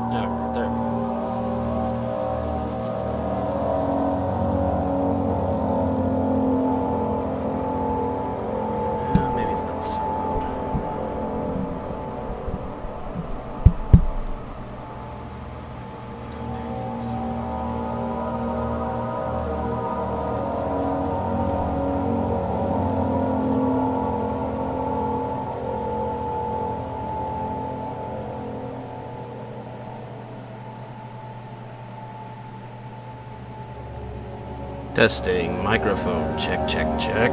Yeah, right there. Maybe it's not so loud. Testing microphone. Check, check, check.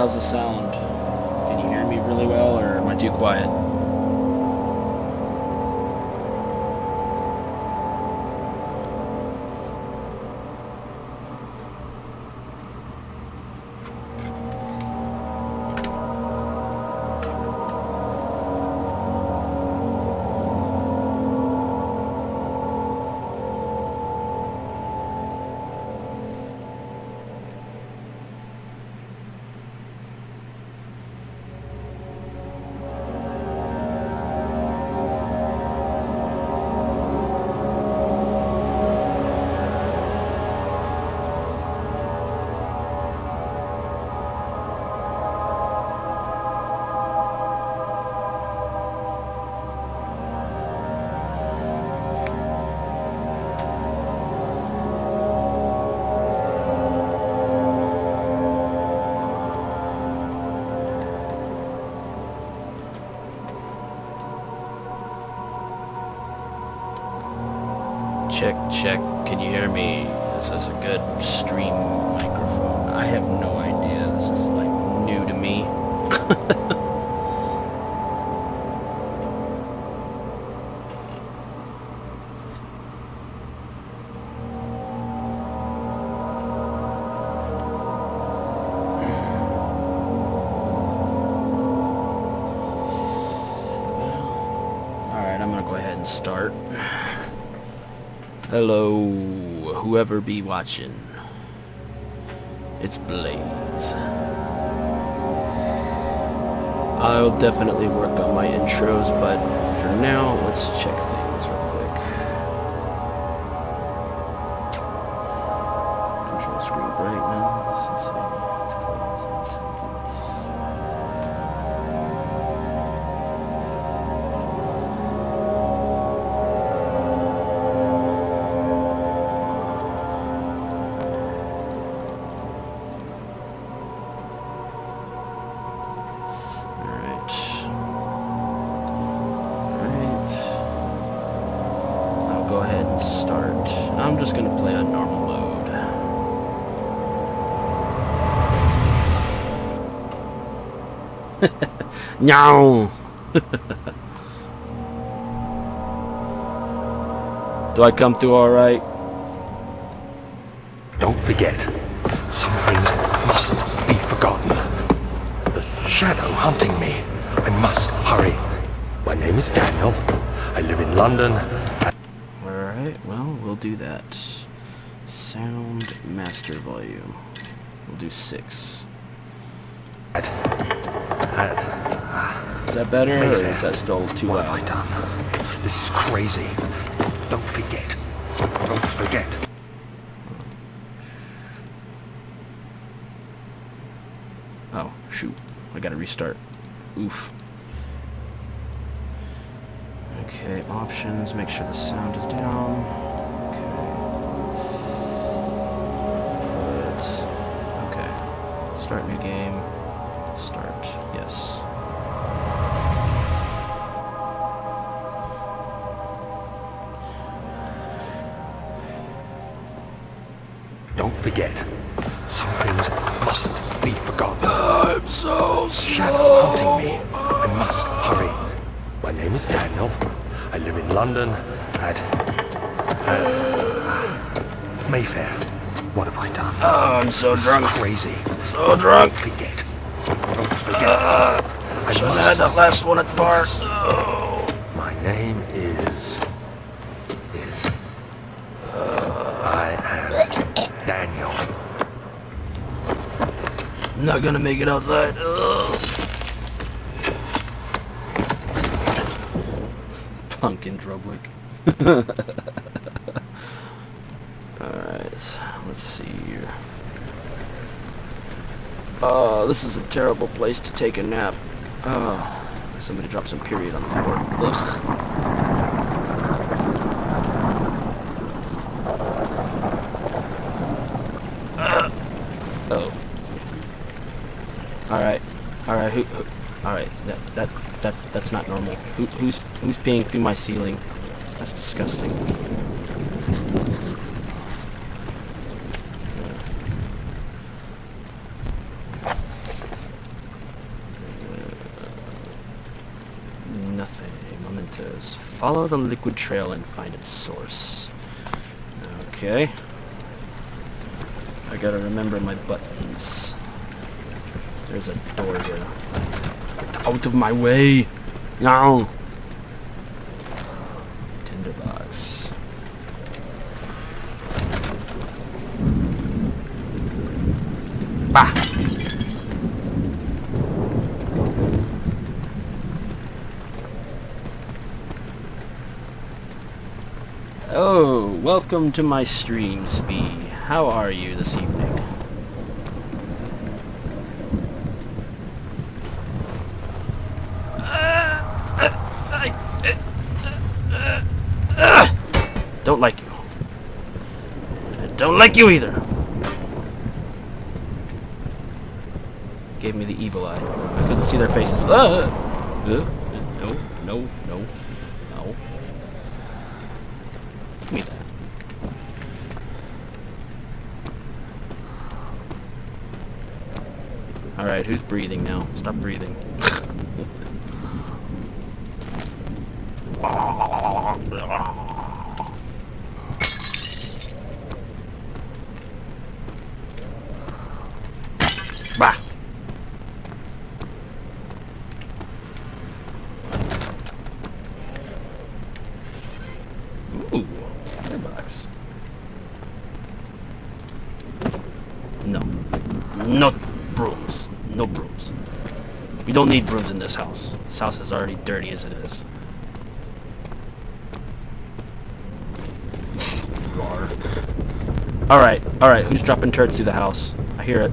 how's the sound? Can you hear me really well, or am I too quiet? Check, check. Can you hear me? Is this a good stream microphone? I have no idea. This is like new to me. Alright, I'm gonna go ahead and start. Hello, whoever be watching. It's Blaze. I'll definitely work on my intros, but for now, let's check things real quick. Control screen brightness. Let's see. Go ahead and start. I'm just gonna play on normal mode. No. Do I come through all right? Don't forget, some things mustn't be forgotten. The shadow hunting me. I must hurry. My name is Daniel. I live in London. Alright, well, we'll do that. Sound master volume. We'll do 6. Is that better, or Mayfair. is that still too What loud? have I done? This is crazy. Don't forget. Don't forget. Oh, shoot. I gotta restart. Oof. Okay, options. Make sure the sound is down. Okay. Start new game. Start. Yes. Don't forget. Some things mustn't be forgotten. I'm so Shadow hunting me. I must hurry. My name is Daniel. I live in London at Mayfair. What have I done? Oh, I'm so This drunk. is crazy. So drunk. Don't forget. Don't forget. I Should have must. had that last one at the bar. Oh. My name is. I am Daniel. Not gonna make it outside. Ugh. Pumpkin Drublick. Alright, let's see here. Oh, this is a terrible place to take a nap. Oh, somebody dropped some period on the floor. Ugh. Oh. Alright. Alright, alright, that's not normal. Who's peeing through my ceiling? That's disgusting. Mementos. Follow the liquid trail and find its source. Okay. I gotta remember my buttons. There's a door here. Get out of my way! No! Tinderbox. Bah! Oh, welcome to my stream, Spee. How are you this evening? Don't like you. I don't like you either. Gave me the evil eye. I couldn't see their faces. No, no, no, no. Give me that. Alright, who's breathing now? Stop breathing. Bah! Ooh, box. No. No brooms. No brooms. We don't need brooms in this house. This house is already dirty as it is. Alright, who's dropping turds through the house? I hear it.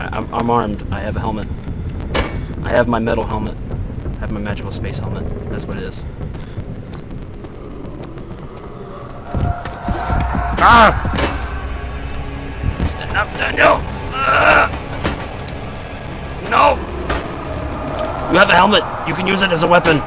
I'm armed. I have a helmet. I have my metal helmet. I have my magical space helmet. That's what it is. Ah! Stand up, Daniel! No! You have a helmet. You can use it as a weapon.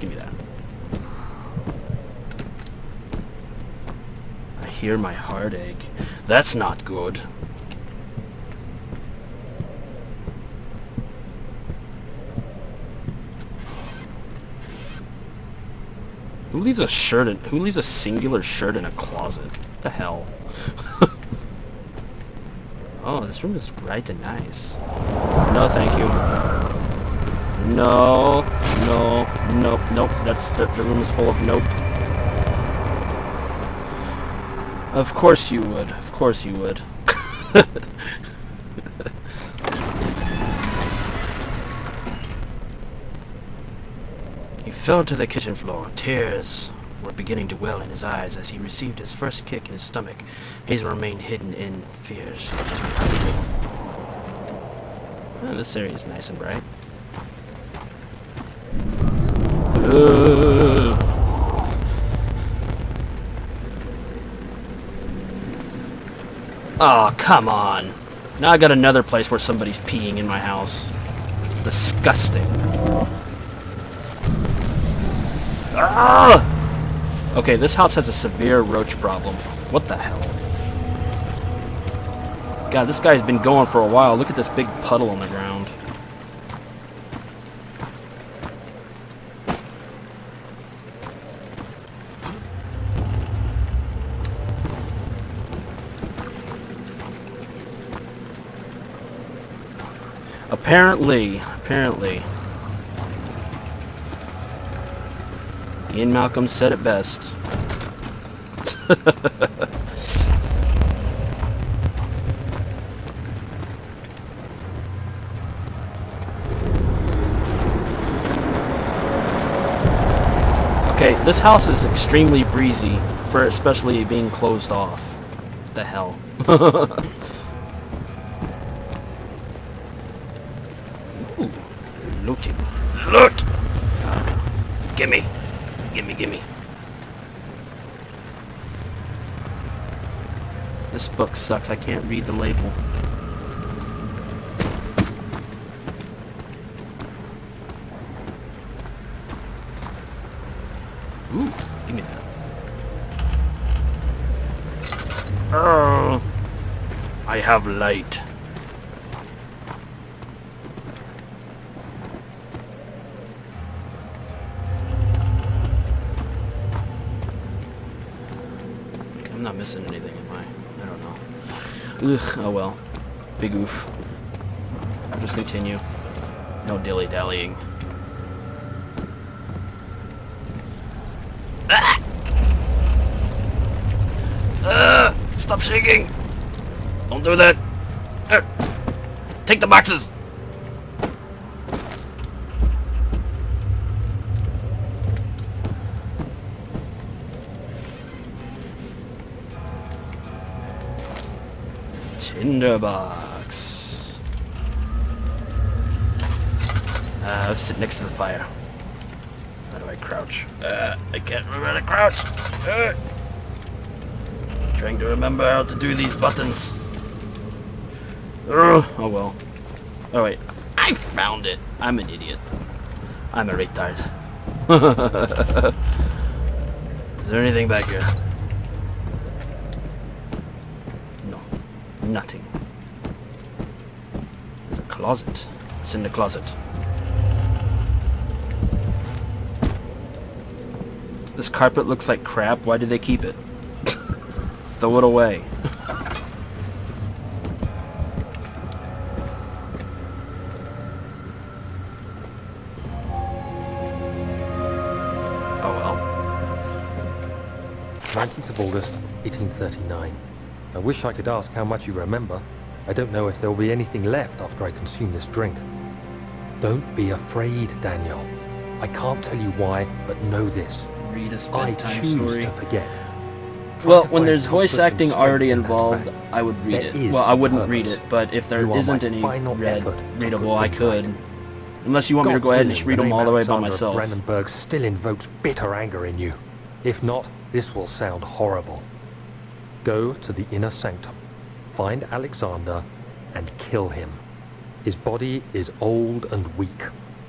Give me that. I hear my heartache. That's not good. Who leaves a shirt in, who leaves a singular shirt in a closet? What the hell? Oh, this room is bright and nice. No, thank you. No, no, nope, nope. That's the room is full of nope. Of course you would. Of course you would. He fell to the kitchen floor. Tears were beginning to well in his eyes as he received his first kick in his stomach. Hazel remained hidden in fears. Oh, this area is nice and bright. Oh, come on. Now I got another place where somebody's peeing in my house. It's disgusting. Ah! Okay, this house has a severe roach problem. What the hell? God, this guy's been going for a while. Look at this big puddle on the ground. Apparently, Ian Malcolm said it best. Okay, this house is extremely breezy, for especially being closed off. What the hell? Ooh, looting. Loot! Gimme. Gimme, gimme. This book sucks. I can't read the label. Ooh, give me that. Oh, I have light. I'm not missing anything, am I? I don't know. Ugh, oh well. Big oof. I'll just continue. No dilly-dallying. Stop shaking! Don't do that! Take the boxes! Tinderbox. Let's sit next to the fire. How do I crouch? I can't remember how to crouch! Trying to remember how to do these buttons. Oh well. Oh wait. I found it! I'm an idiot. I'm a retard. Is there anything back here? No. Nothing. There's a closet. It's in the closet. This carpet looks like crap. Why did they keep it? Throw it away. Oh well. 19th of August, 1839. I wish I could ask how much you remember. I don't know if there will be anything left after I consume this drink. Don't be afraid, Daniel. I can't tell you why, but know this. Read a I bedtime choose story. to forget. Well, when there's voice acting already involved, I would read it. Well, I wouldn't read it, but if there isn't any readable, I could. Unless you want me to go ahead and just read them all the way by myself. Brandenburg still invokes bitter anger in you. If not, this will sound horrible. Go to the inner sanctum, find Alexander, and kill him. His body is old and weak,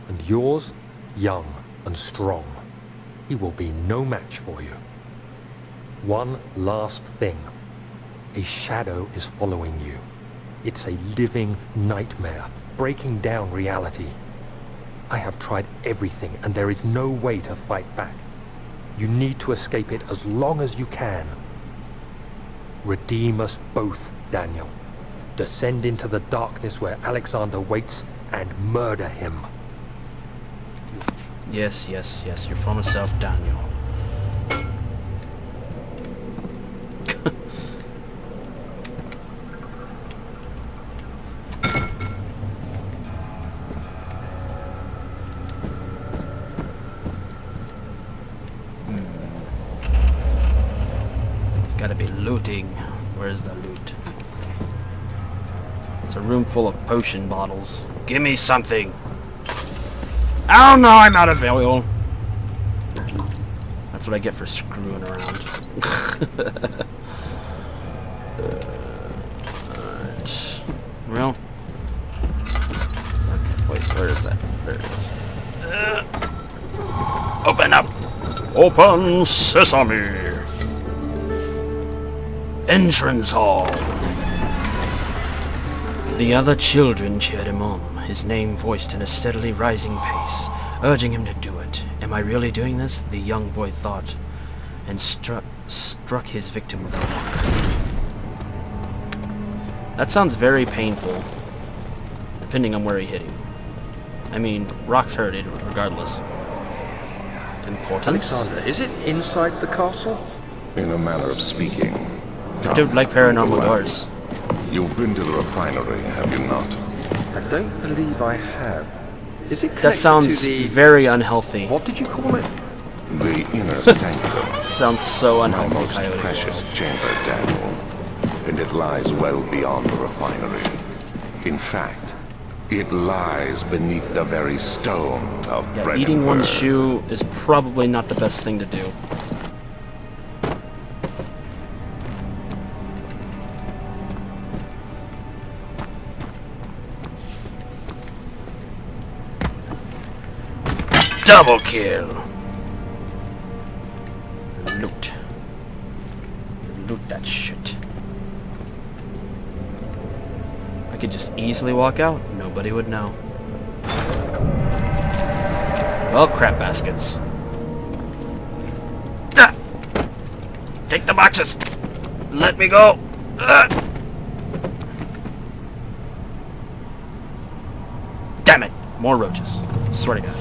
and yours, young and strong. He will be no match for you. One last thing. A shadow is following you. It's a living nightmare, breaking down reality. I have tried everything, and there is no way to fight back. You need to escape it as long as you can. Redeem us both, Daniel. Descend into the darkness where Alexander waits and murder him. Yes, yes, yes, your former self, Daniel. There's gotta be looting. Where's the loot? It's a room full of potion bottles. Give me something! Oh no, I'm out of oil. That's what I get for screwing around. Alright. Well. Okay, wait, where is that? There it is. Open up! Open sesame! Entrance hall. The other children cheered him on, his name voiced in a steadily rising pace, urging him to do it. Am I really doing this? The young boy thought, and struck his victim with a rock. That sounds very painful, depending on where he hit him. I mean, rocks hurt it regardless. Important. Alexander, is it inside the castle? In a manner of speaking. I don't like paranormal doors. You've been to the refinery, have you not? I don't believe I have. Is it connected That sounds to the... very unhealthy. What did you call it? The inner sanctum. Sounds so My unhealthy, most Coyote. precious chamber, Daniel. And it lies well beyond the refinery. In fact, It lies beneath the very stone of Yeah, eating one's Brennenburg. shoe is probably not the best thing to do. Double kill! Loot. Loot that shit. I could just easily walk out. Nobody would know. Well, crap baskets. Ah! Take the boxes! Let me go! Ah! Damn it! More roaches. Swear to God.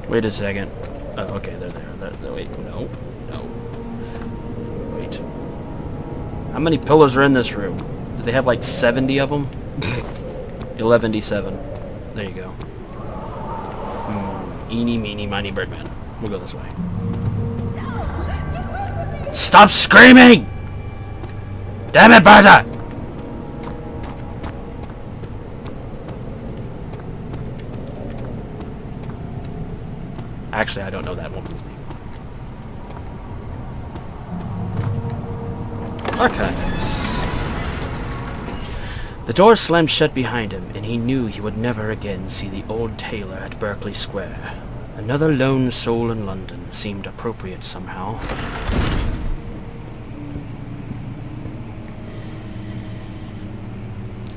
Wait a second. Oh, okay, they're there. Wait, no. Wait. How many pillars are in this room? Do they have like 70 of them? 11D7. There you go. Eeny, meeny, miny, birdman. We'll go this way. Stop screaming! Damn it, Bertha! Actually, I don't know that woman's name. Archives. The door slammed shut behind him, and he knew he would never again see the old tailor at Berkeley Square. Another lone soul in London seemed appropriate somehow.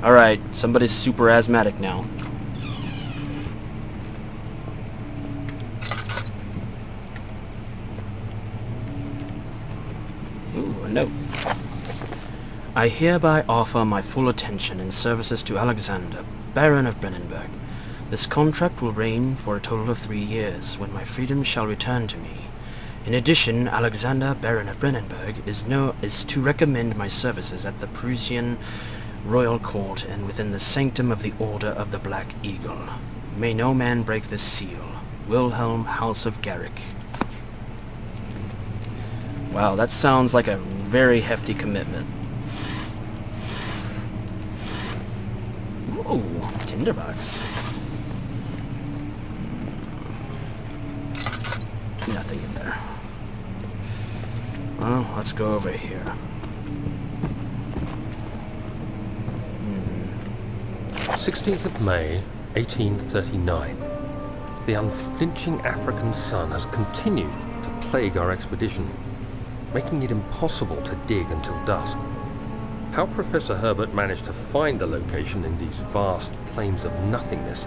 Alright, somebody's super asthmatic now. Ooh, a note. I hereby offer my full attention and services to Alexander, Baron of Brennenburg. This contract will reign for a total of 3 years, when my freedom shall return to me. In addition, Alexander, Baron of Brennenburg, is to recommend my services at the Prussian Royal Court and within the sanctum of the Order of the Black Eagle. May no man break this seal. Wilhelm, House of Garrick. Wow, that sounds like a very hefty commitment. Ooh, tinderbox. Nothing in there. Well, let's go over here. 16th of May, 1839. The unflinching African sun has continued to plague our expedition, making it impossible to dig until dusk. How Professor Herbert managed to find the location in these vast plains of nothingness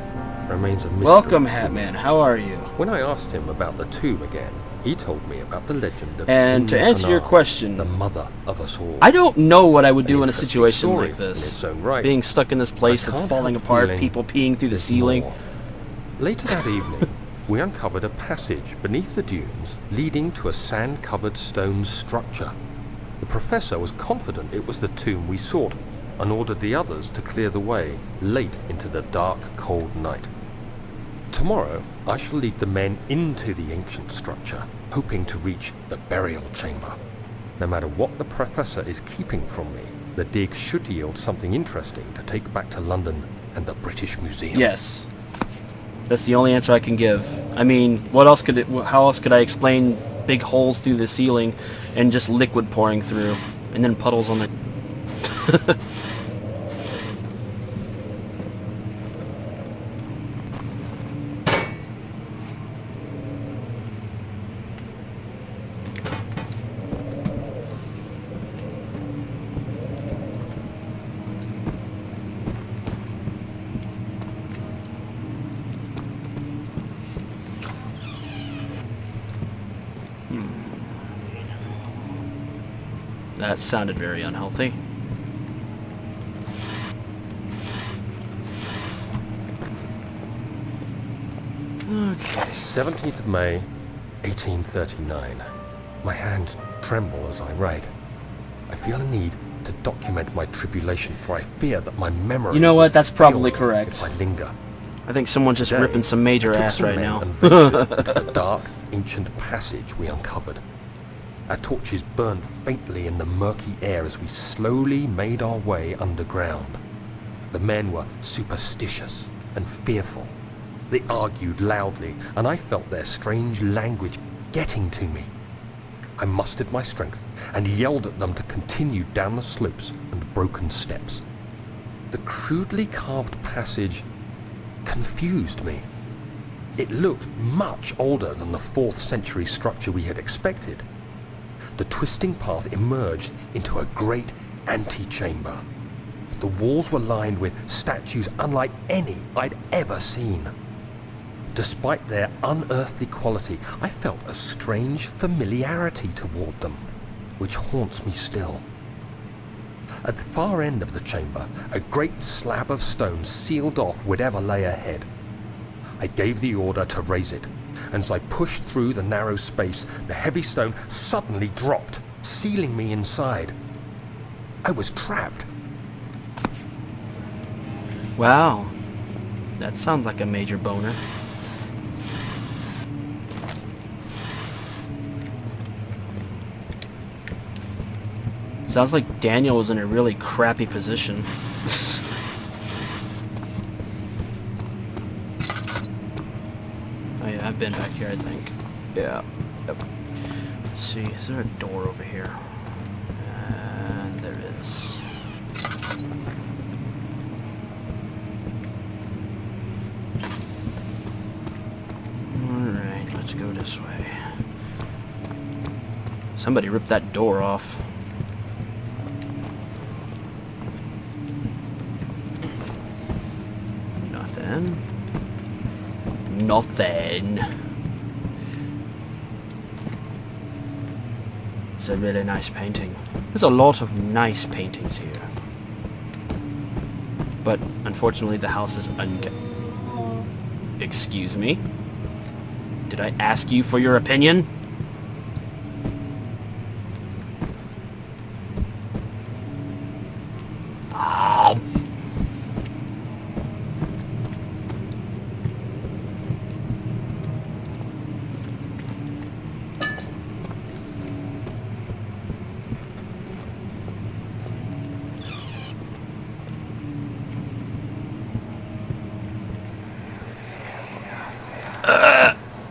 remains a mystery. Welcome, Hatman. How are you? When I asked him about the tomb again, he told me about the legend of And to answer your question, the mother of us all. I don't know what I would do in a interesting situation story like this. in its own right. Being stuck in this place I that's can't falling help apart, feeling people peeing through the there's ceiling. more. Later that evening, we uncovered a passage beneath the dunes leading to a sand-covered stone structure. The professor was confident it was the tomb we sought and ordered the others to clear the way late into the dark, cold night. Tomorrow, I shall lead the men into the ancient structure, hoping to reach the burial chamber. No matter what the professor is keeping from me, the dig should yield something interesting to take back to London and the British Museum. Yes. That's the only answer I can give. I mean, what else could it, how else could I explain big holes through the ceiling and just liquid pouring through and then puddles on the That sounded very unhealthy. Okay. 17th of May, 1839. My hands tremble as I write. I feel a need to document my tribulation, for I fear that my memory... You know what? That's will probably fail me correct. if I linger. I think someone's just Today, ripping some major I took ass some right men now. and ventured into the dark, ancient passage we uncovered. Our torches burned faintly in the murky air as we slowly made our way underground. The men were superstitious and fearful. They argued loudly, and I felt their strange language getting to me. I mustered my strength and yelled at them to continue down the slopes and broken steps. The crudely carved passage confused me. It looked much older than the 4th century structure we had expected. The twisting path emerged into a great antechamber. The walls were lined with statues unlike any I'd ever seen. Despite their unearthly quality, I felt a strange familiarity toward them, which haunts me still. At the far end of the chamber, a great slab of stone sealed off whatever lay ahead. I gave the order to raise it, and as I pushed through the narrow space, the heavy stone suddenly dropped, sealing me inside. I was trapped. Wow. That sounds like a major boner. Sounds like Daniel was in a really crappy position. Oh yeah, I've been back here, I think. Yeah. Yep. Let's see, is there a door over here? And there is. Alright, let's go this way. Somebody ripped that door off. Nothing. It's a really nice painting. There's a lot of nice paintings here. But unfortunately the house is Excuse me? Did I ask you for your opinion?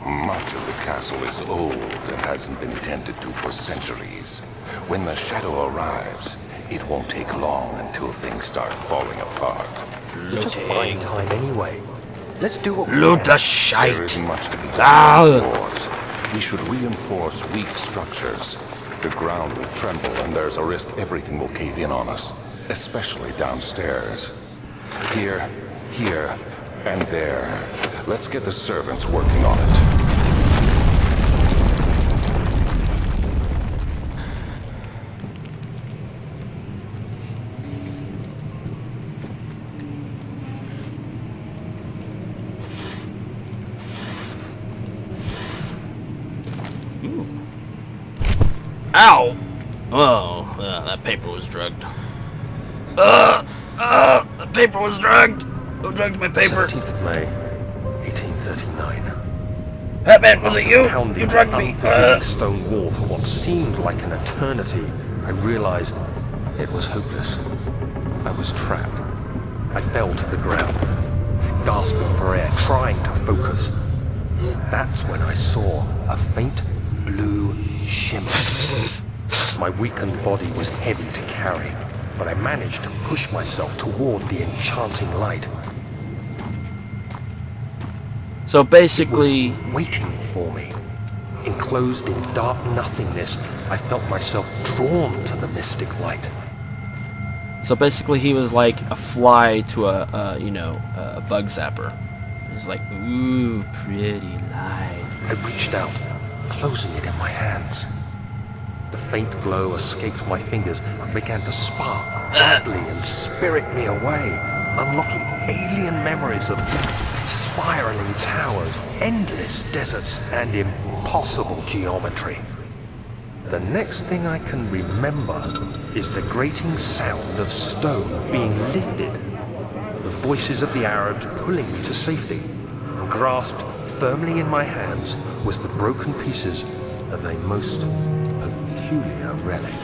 Much of the castle is old and hasn't been tended to for centuries. When the shadow arrives, it won't take long until things start falling apart. We're just buying time anyway. Let's do what we Loot can. the shite. There isn't much to be done Ah. outdoors. We should reinforce weak structures. The ground will tremble and there's a risk everything will cave in on us, especially downstairs. Here, and there. Let's get the servants working on it. Ooh. Ow! Oh, that paper was drugged. The paper was drugged! Who drugged my paper? 17th May, 1839. Batman, was it you? Pounding You drugged the me. unforgiving stone wall for what seemed like an eternity, I realized it was hopeless. I was trapped. I fell to the ground, gasping for air, trying to focus. That's when I saw a faint blue shimmer. My weakened body was heavy to carry, but I managed to push myself toward the enchanting light. So basically, It was waiting for me. Enclosed in dark nothingness, I felt myself drawn to the mystic light. he was like a fly to a bug zapper. He's like, ooh, pretty light. I reached out, closing it in my hands. The faint glow escaped my fingers and began to spark brightly and spirit me away, unlocking alien memories of spiraling towers, endless deserts, and impossible geometry. The next thing I can remember is the grating sound of stone being lifted. the voices of the Arabs pulling me to safety, and grasped firmly in my hands was the broken pieces of a most peculiar relic.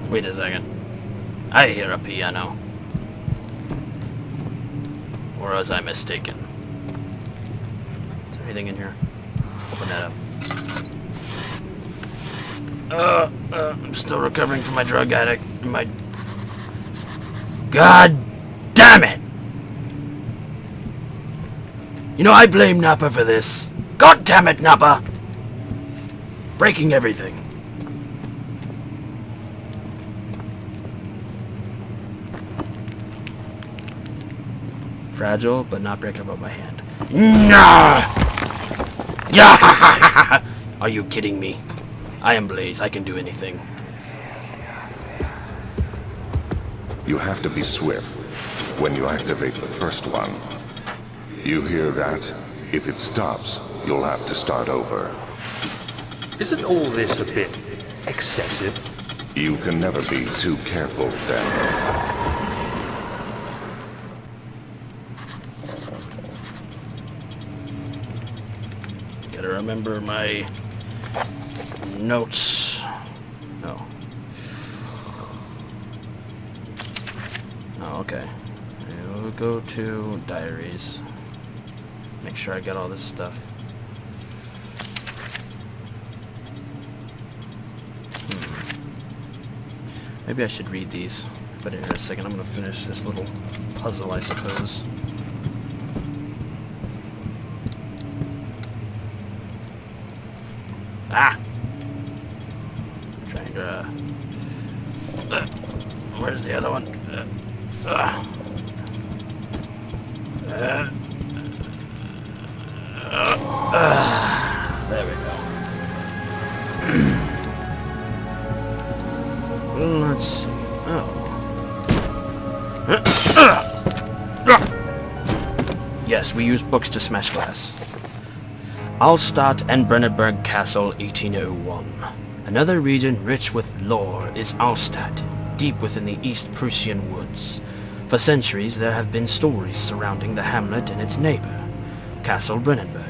Wait a second. I hear a piano. Or was I mistaken? Is there anything in here? Open that up. I'm still recovering from my drug addict. God damn it! You know, I blame Nappa for this. God damn it, Nappa! Breaking everything. Fragile, but not breakable by hand. Nah! Yeah! Are you kidding me? I am Blaze. I can do anything. You have to be swift when you activate the first one. You hear that? If it stops, you'll have to start over. Isn't all this a bit excessive? You can never be too careful, Daniel. Gotta remember my notes. No. Oh, okay. We'll go to diaries. Make sure I got all this stuff. Maybe I should read these. But in a second, I'm gonna finish this little puzzle, I suppose. Ah! I'm trying to. Where's the other one? There we go. Well, let's see. Oh. Yes, we use books to smash glass. Alstadt and Brennenburg Castle, 1801. Another region rich with lore is Alstadt, deep within the East Prussian woods. For centuries there have been stories surrounding the hamlet and its neighbor, Castle Brennenburg.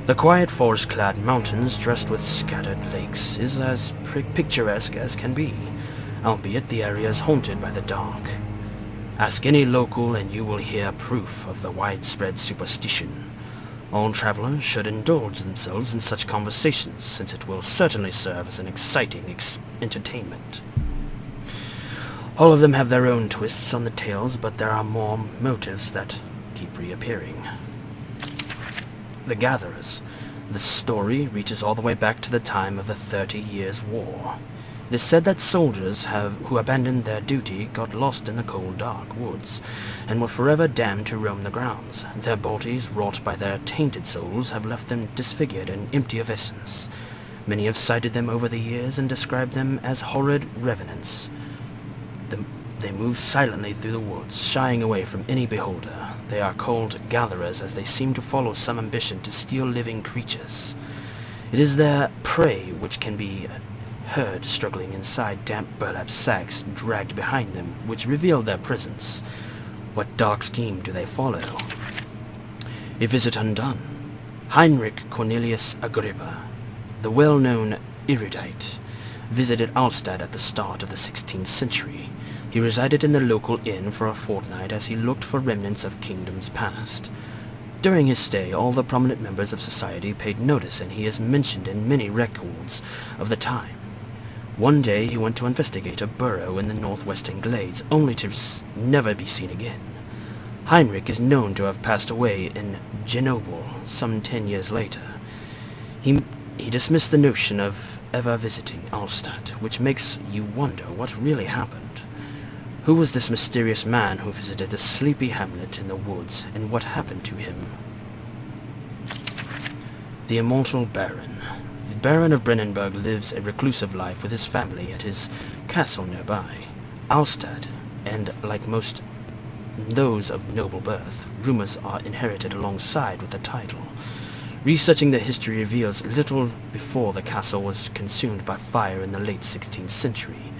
The quiet forest-clad mountains dressed with scattered lakes is as picturesque as can be, albeit the area is haunted by the dark. Ask any local and you will hear proof of the widespread superstition. All travelers should indulge themselves in such conversations, since it will certainly serve as an exciting entertainment. All of them have their own twists on the tales, but there are more motives that keep reappearing. The Gatherers. This story reaches all the way back to the time of the 30 Years' War. It is said that soldiers who abandoned their duty got lost in the cold, dark woods, and were forever damned to roam the grounds. Their bodies, wrought by their tainted souls, have left them disfigured and empty of essence. Many have cited them over the years and described them as horrid revenants. They move silently through the woods, shying away from any beholder. They are called gatherers as they seem to follow some ambition to steal living creatures. It is their prey which can be heard struggling inside damp burlap sacks dragged behind them, which reveal their presence. What dark scheme do they follow? A visit undone. Heinrich Cornelius Agrippa, the well-known erudite, visited Alstadt at the start of the 16th century. He resided in the local inn for a fortnight as he looked for remnants of kingdoms past. During his stay, all the prominent members of society paid notice, and he is mentioned in many records of the time. One day he went to investigate a burrow in the northwestern glades, only to never be seen again. Heinrich is known to have passed away in Grenoble some 10 years later. He dismissed the notion of ever visiting Alstadt, which makes you wonder what really happened. Who was this mysterious man who visited the sleepy hamlet in the woods, and what happened to him? The Immortal Baron. The Baron of Brennenburg lives a reclusive life with his family at his castle nearby, Alstadt, and like most those of noble birth, rumors are inherited alongside with the title. Researching the history reveals little before the castle was consumed by fire in the late 16th century.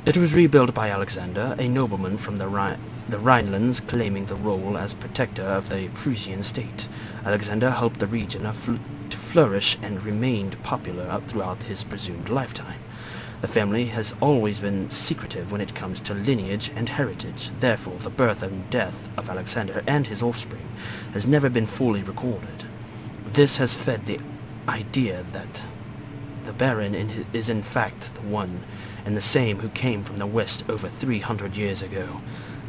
It was rebuilt by Alexander, a nobleman from the Rhinelands, claiming the role as protector of the Prussian state. Alexander helped the region to flourish and remained popular throughout his presumed lifetime. The family has always been secretive when it comes to lineage and heritage. Therefore, the birth and death of Alexander and his offspring has never been fully recorded. This has fed the idea that the Baron is in fact the one and the same who came from the west over 300 years ago,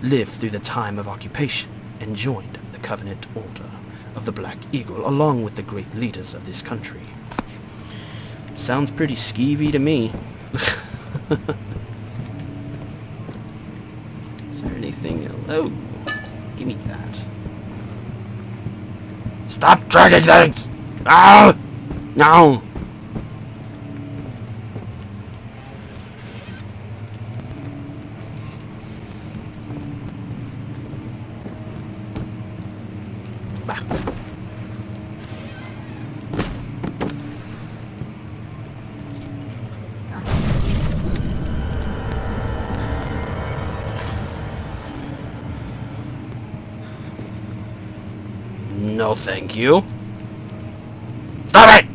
lived through the time of occupation, and joined the Covenant Order of the Black Eagle along with the great leaders of this country. Sounds pretty skeevy to me. Is there anything else? Oh, give me that. Stop dragging things! Ah! No! Bah. No, thank you. Stop it!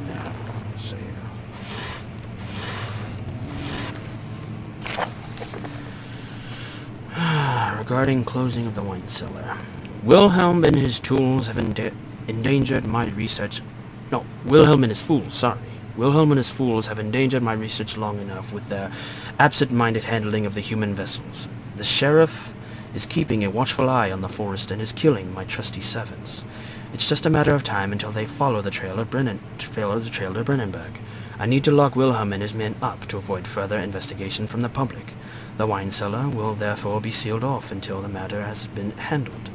Yeah, let's see here. Regarding closing of the wine cellar, Wilhelm and his tools have endangered my research. No, Wilhelm and his fools, sorry. Wilhelm and his fools have endangered my research long enough with their absent-minded handling of the human vessels. The sheriff is keeping a watchful eye on the forest and is killing my trusty servants. It's just a matter of time until they follow the trail to Brennenburg. I need to lock Wilhelm and his men up to avoid further investigation from the public. The wine cellar will therefore be sealed off until the matter has been handled.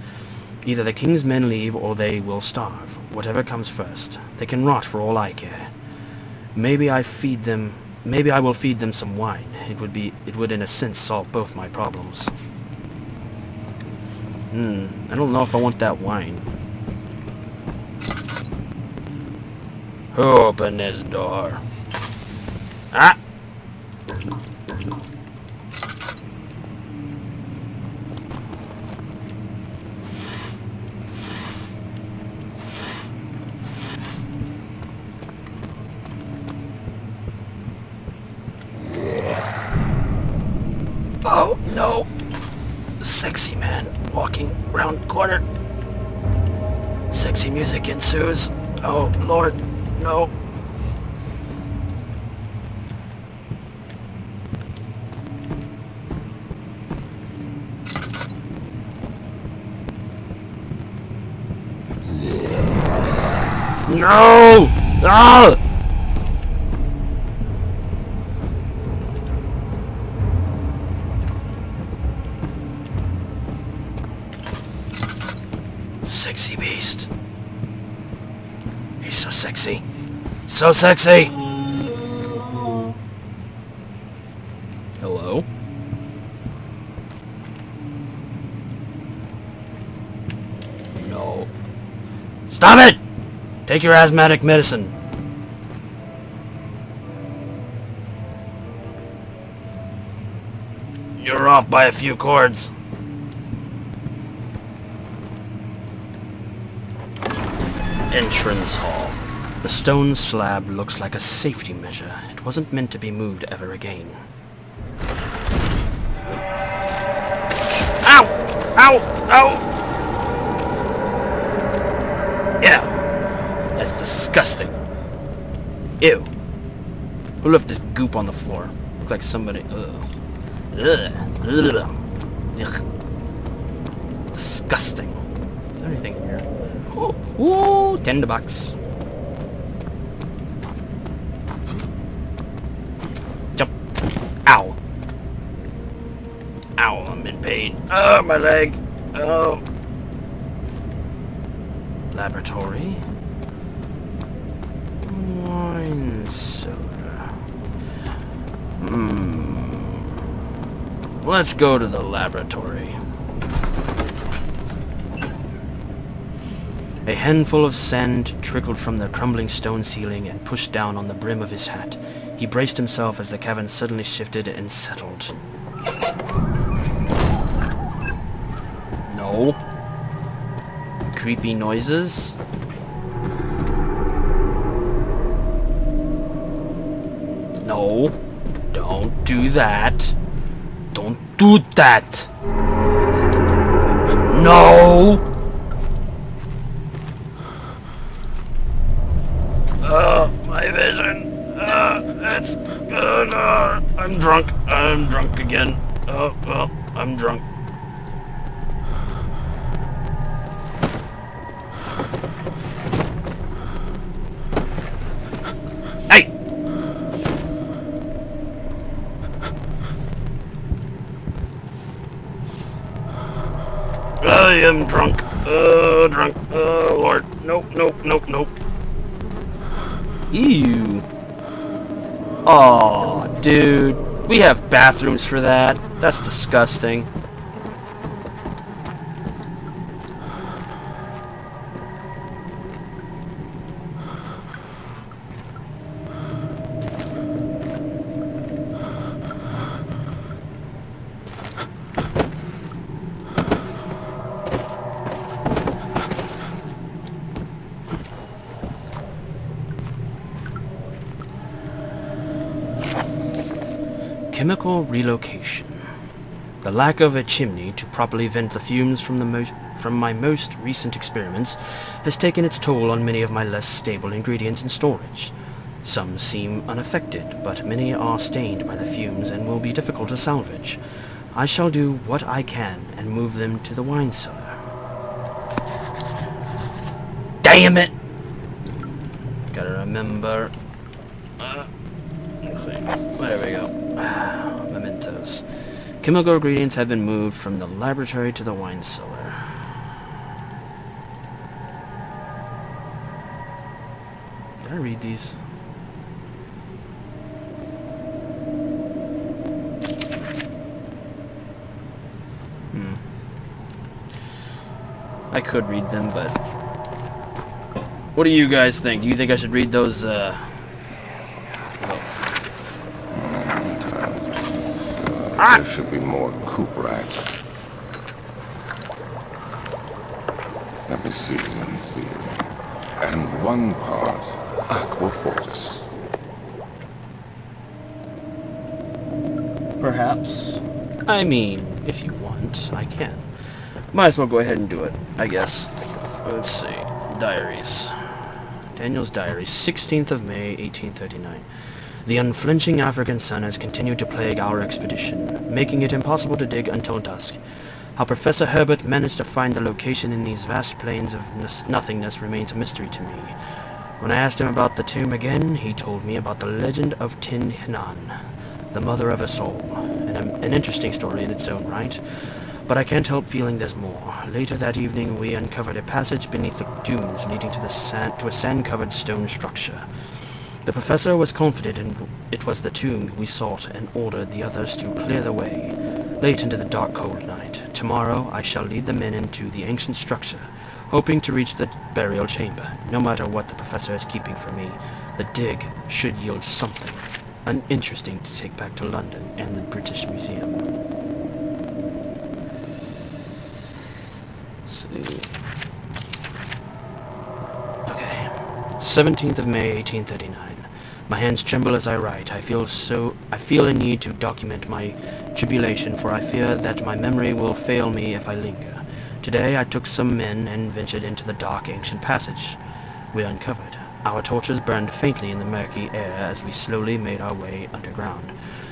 Either the king's men leave or they will starve. Whatever comes first. They can rot for all I care. Maybe I will feed them some wine. It would in a sense solve both my problems. I don't know if I want that wine. Open this door. Ah! Oh, no! Sexy man walking round corner. Sexy music ensues. Oh, Lord, no. No! Ah! Sexy beast. He's so sexy. So sexy! Hello? No. Stop it! Take your asthmatic medicine. You're off by a few chords. Entrance hall. The stone slab looks like a safety measure. It wasn't meant to be moved ever again. Ow! Ow! Ow! Yeah! That's disgusting. Ew. Who left this goop on the floor? Looks like somebody... Ugh. Ugh. Ugh. Ugh. Disgusting. Is there anything in here? Ooh, $10. Jump. Ow. Ow, I'm in pain. Oh, my leg. Oh. Laboratory. Wine soda. Let's go to the laboratory. A handful of sand trickled from the crumbling stone ceiling and pushed down on the brim of his hat. He braced himself as the cavern suddenly shifted and settled. No. Creepy noises? No. Don't do that. Don't do that. No! My vision. It's good. I'm drunk. I'm drunk again. I'm drunk. Hey! I am drunk. Drunk. Oh, Lord. Nope, nope, nope, nope. Ew. Aw, dude. We have bathrooms for that. That's disgusting. Chemical relocation. The lack of a chimney to properly vent the fumes from my most recent experiments has taken its toll on many of my less stable ingredients in storage. Some seem unaffected, but many are stained by the fumes and will be difficult to salvage. I shall do what I can and move them to the wine cellar. Damn it! Gotta remember. Let's see. There we go. Mementos. Chemical ingredients have been moved from the laboratory to the wine cellar. Did I read these? I could read them, but what do you guys think? Do you think I should read those, There should be more coop rack. Let me see. And one part aquafortis. Perhaps. I mean, if you want, I can. Might as well go ahead and do it, I guess. Let's see. Diaries. Daniel's diary, 16th of May, 1839. The unflinching African sun has continued to plague our expedition, making it impossible to dig until dusk. How Professor Herbert managed to find the location in these vast plains of nothingness remains a mystery to me. When I asked him about the tomb again, he told me about the legend of Tin Hinan, the mother of us all. An interesting story in its own right, but I can't help feeling there's more. Later that evening, we uncovered a passage beneath the dunes leading to a sand-covered stone structure. The professor was confident it was the tomb we sought and ordered the others to clear the way. Late into the dark, cold night, tomorrow I shall lead the men into the ancient structure, hoping to reach the burial chamber. No matter what the professor is keeping from me, the dig should yield something interesting to take back to London and the British Museum. Let's see. Okay. 17th of May, 1839. My hands tremble as I write. I feel a need to document my tribulation, for I fear that my memory will fail me if I linger. Today I took some men and ventured into the dark ancient passage we uncovered. Our torches burned faintly in the murky air as we slowly made our way underground.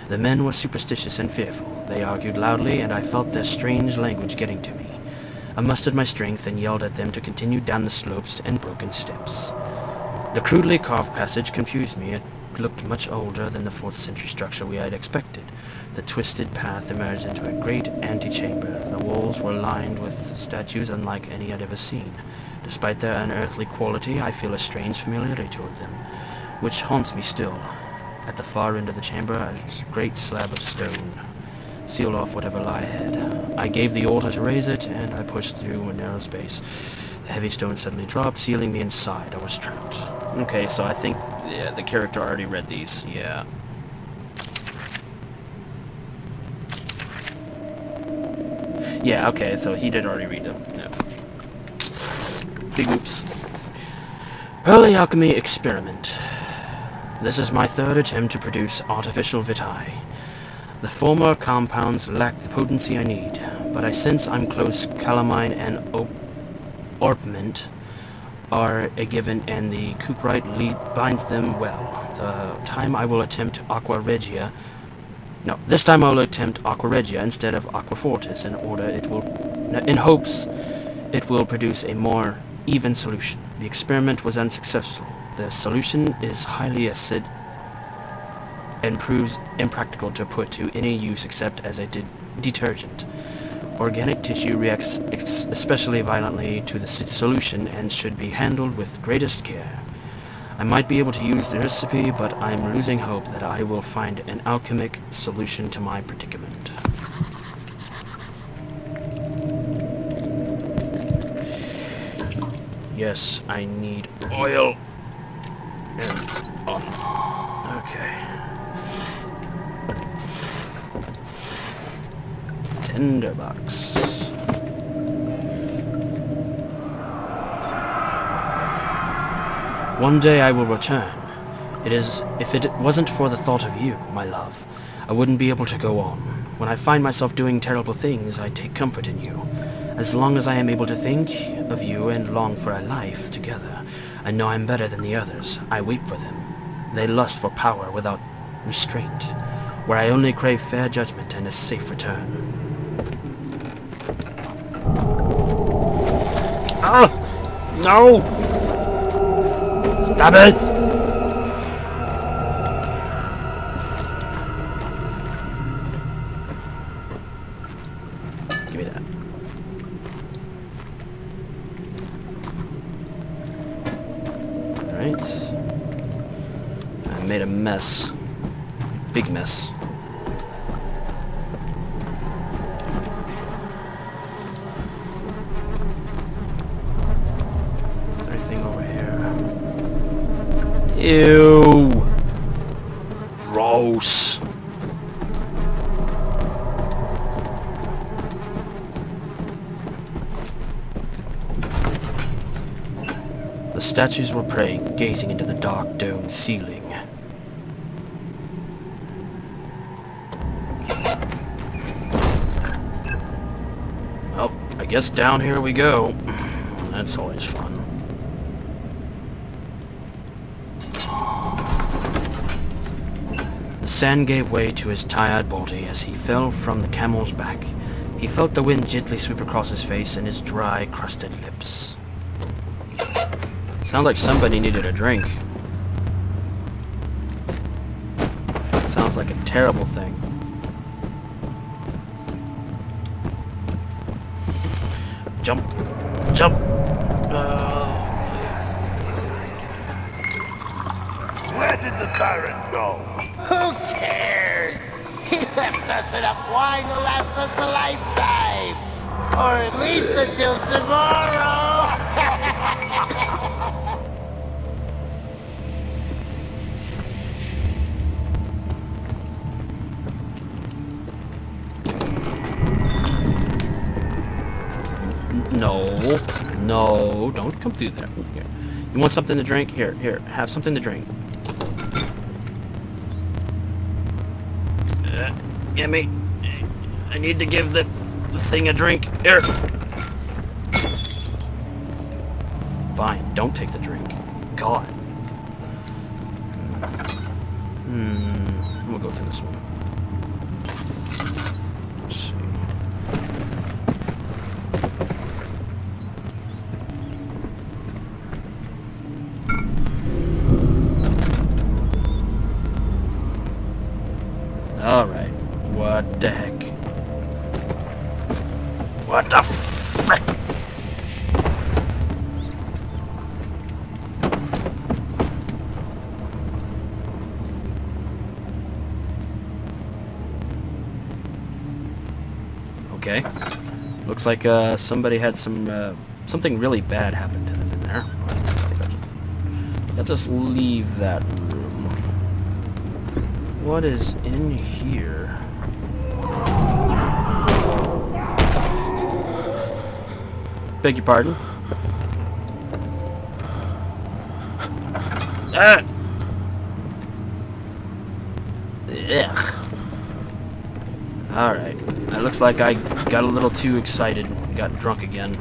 The men were superstitious and fearful. They argued loudly, and I felt their strange language getting to me. I mustered my strength and yelled at them to continue down the slopes and broken steps. The crudely carved passage confused me. It looked much older than the 4th century structure we had expected. The twisted path emerged into a great antechamber. The walls were lined with statues unlike any I'd ever seen. Despite their unearthly quality, I feel a strange familiarity toward them, which haunts me still. At the far end of the chamber, a great slab of stone sealed off whatever lie ahead. I gave the order to raise it, and I pushed through a narrow space. The heavy stone suddenly dropped, sealing me inside. I was trapped. Okay, so I think yeah, the character already read these. Yeah. Yeah, okay, so he did already read them. Yeah. Big oops. Early alchemy experiment. This is my third attempt to produce artificial vitae. The former compounds lack the potency I need, but I sense I'm close. Calamine and orpiment are a given, and the cuprite binds them well. This time I will attempt aqua regia instead of aqua fortis in hopes it will produce a more even solution. The experiment was unsuccessful. The solution is highly acid and proves impractical to put to any use except as a detergent. Organic tissue reacts especially violently to the solution and should be handled with greatest care. I might be able to use the recipe, but I'm losing hope that I will find an alchemic solution to my predicament. Yes, I need oil and okay. Tinderbox. One day I will return. If it wasn't for the thought of you, my love, I wouldn't be able to go on. When I find myself doing terrible things, I take comfort in you. As long as I am able to think of you and long for a life together, I know I'm better than the others. I weep for them. They lust for power without restraint, where I only crave fair judgment and a safe return. Ah! No! Stop it! Give me that. Alright. I made a mess. Big mess. Is there anything over here? Ew! Gross! The statues were praying, gazing into the dark domed ceiling. Well, I guess down here we go. That's always fun. The sand gave way to his tired body as he fell from the camel's back. He felt the wind gently sweep across his face and his dry, crusted lips. Sounds like somebody needed a drink. Sounds like a terrible thing. Jump! Jump! Where did the tyrant go? Who cares? He left us enough wine to last us a lifetime. Or at least until tomorrow. No, don't come through there. Here. You want something to drink? Here, have something to drink. Gimme. I need to give the thing a drink. Here. Fine, don't take the drink. God. We'll go through this one. Let's see. Alright. What the heck? What the frick? Okay. Looks like somebody had some something really bad happened to them in there. I think I'll just leave that room. What is in here? Beg your pardon? Ah! Ugh. Alright. It looks like I got a little too excited. Got drunk again.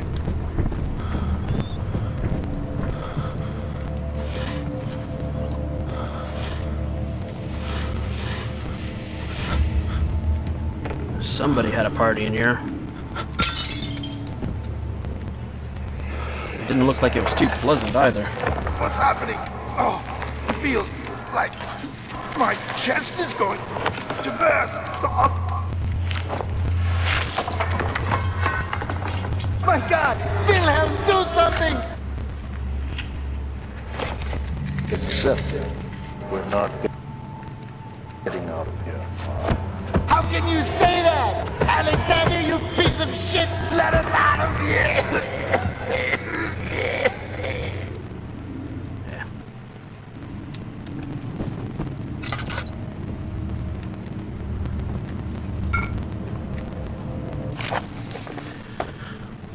Somebody had a party in here. It didn't look like it was too pleasant either. What's happening? Oh, it feels like my chest is going to burst. Oh. My God! Wilhelm, do something! Accept it. We're not getting out of here. How can you say that? Alexander, you piece of shit! Let us out of here! Yeah.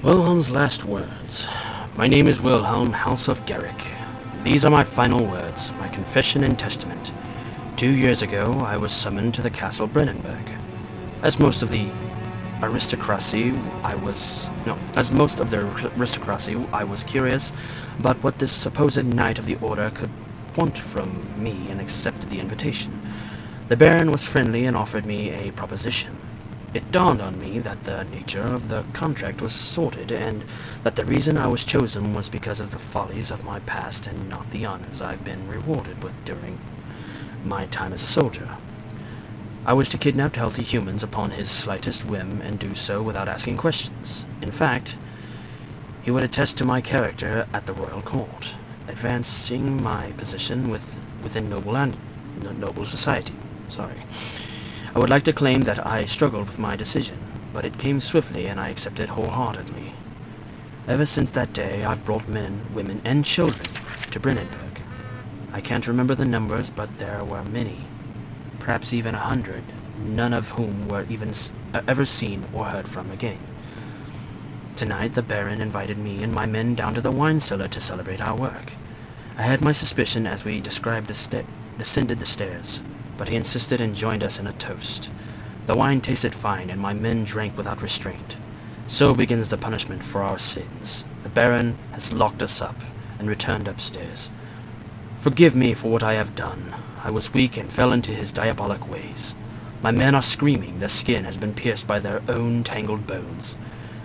Wilhelm's last words. My name is Wilhelm, House of Garrick. These are my final words, my confession and testament. 2 years ago, I was summoned to the Castle Brennenburg. As most of the aristocracy, I was curious about what this supposed knight of the order could want from me and accepted the invitation. The Baron was friendly and offered me a proposition. It dawned on me that the nature of the contract was sordid, and that the reason I was chosen was because of the follies of my past and not the honors I've been rewarded with during my time as a soldier. I was to kidnap healthy humans upon his slightest whim and do so without asking questions. In fact, he would attest to my character at the royal court, advancing my position within noble society. I would like to claim that I struggled with my decision, but it came swiftly and I accepted wholeheartedly. Ever since that day, I've brought men, women, and children to Brennenburg. I can't remember the numbers, but there were many, perhaps even 100, none of whom were even ever seen or heard from again. Tonight, the Baron invited me and my men down to the wine cellar to celebrate our work. I had my suspicion as we descended the stairs, but he insisted and joined us in a toast. The wine tasted fine, and my men drank without restraint. So begins the punishment for our sins. The Baron has locked us up and returned upstairs. Forgive me for what I have done. I was weak and fell into his diabolic ways. My men are screaming. Their skin has been pierced by their own tangled bones.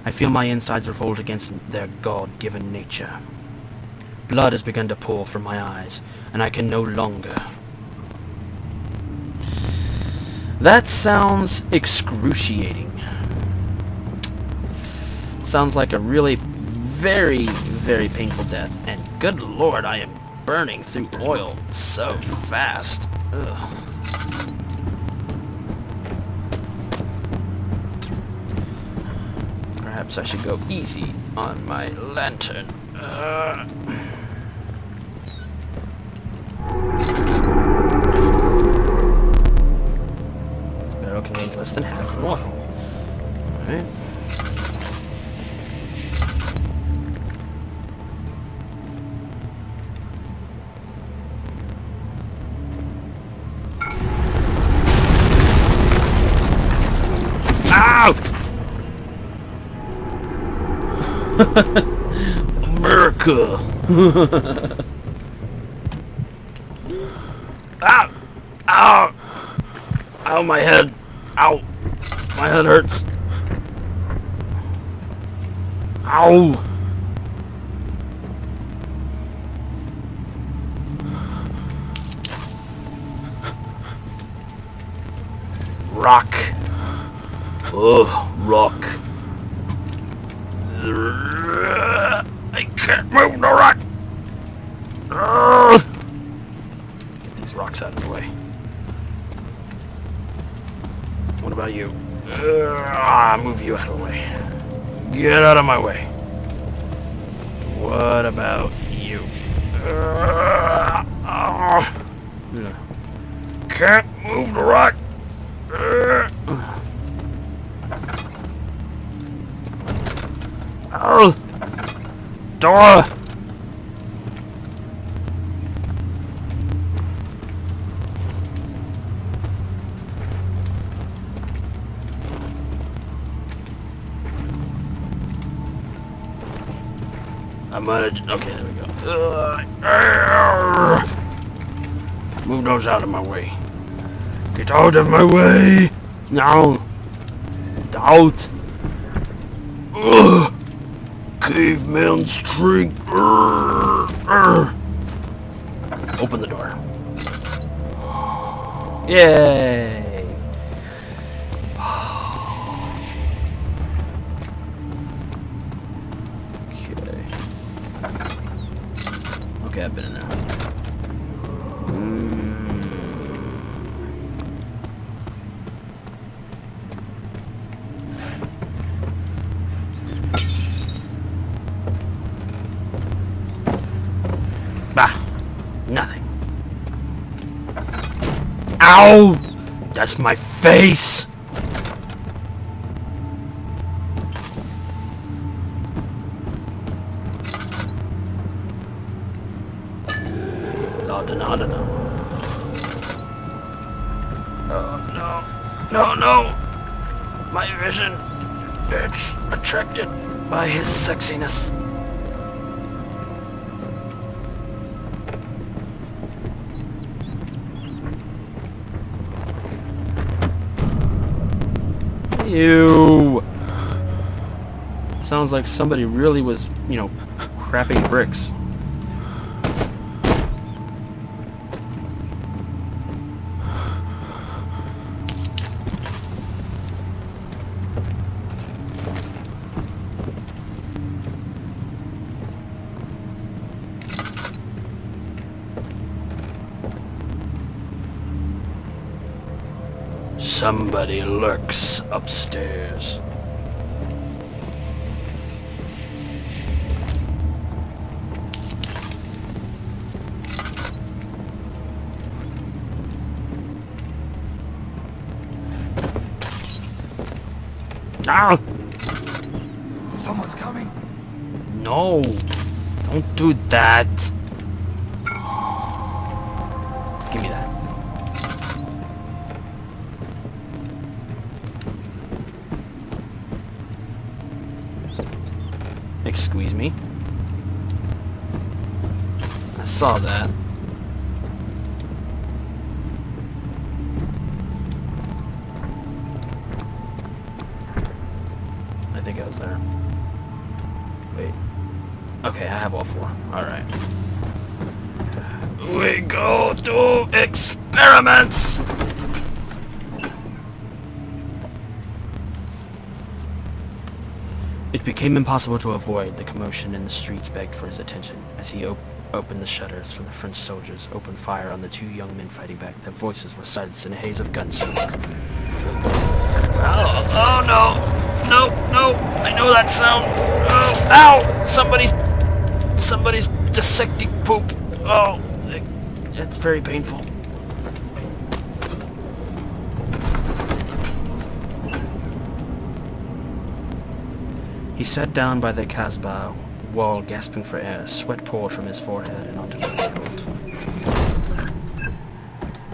I feel my insides revolt against their God-given nature. Blood has begun to pour from my eyes, and I can no longer. That sounds excruciating. Sounds like a really very, very painful death. And good lord, I am burning through oil so fast. Ugh. Perhaps I should go easy on my lantern. Barrel contains less than half oil. Alright. Ow! America! Ow! Ow! Ow, my head! Ow! My head hurts! Ow! Rock! Oh, rock! I can't move the rock! Get these rocks out of the way. What about you? Move you out of the way. Get out of my way. What about you? Can't move the rock. Oh! Door! I'm gonna... Okay, there we go. Move those out of my way. Get out of my way! No! Out! Ugh. Caveman strength! Open the door. Yay! Okay, I've been in there. Bah! Nothing. Ow! That's my face! No. Oh no. No! My vision. It's attracted by his sexiness. Ew. Sounds like somebody really was, crapping bricks. Somebody lurks upstairs. Ah! Someone's coming. No! Don't do that! Give me that. Squeeze me. I saw that. I think I was there. Wait. Okay, I have all four. Alright. We go to experiments! It became impossible to avoid. The commotion in the streets begged for his attention. As he opened the shutters from the French soldiers, opened fire on the two young men fighting back. Their voices were silenced in a haze of gun smoke. Oh no! No! I know that sound! Oh, ow! Somebody's dissecting poop. Oh, it's very painful. He sat down by the Casbah wall, gasping for air. Sweat poured from his forehead and onto the field.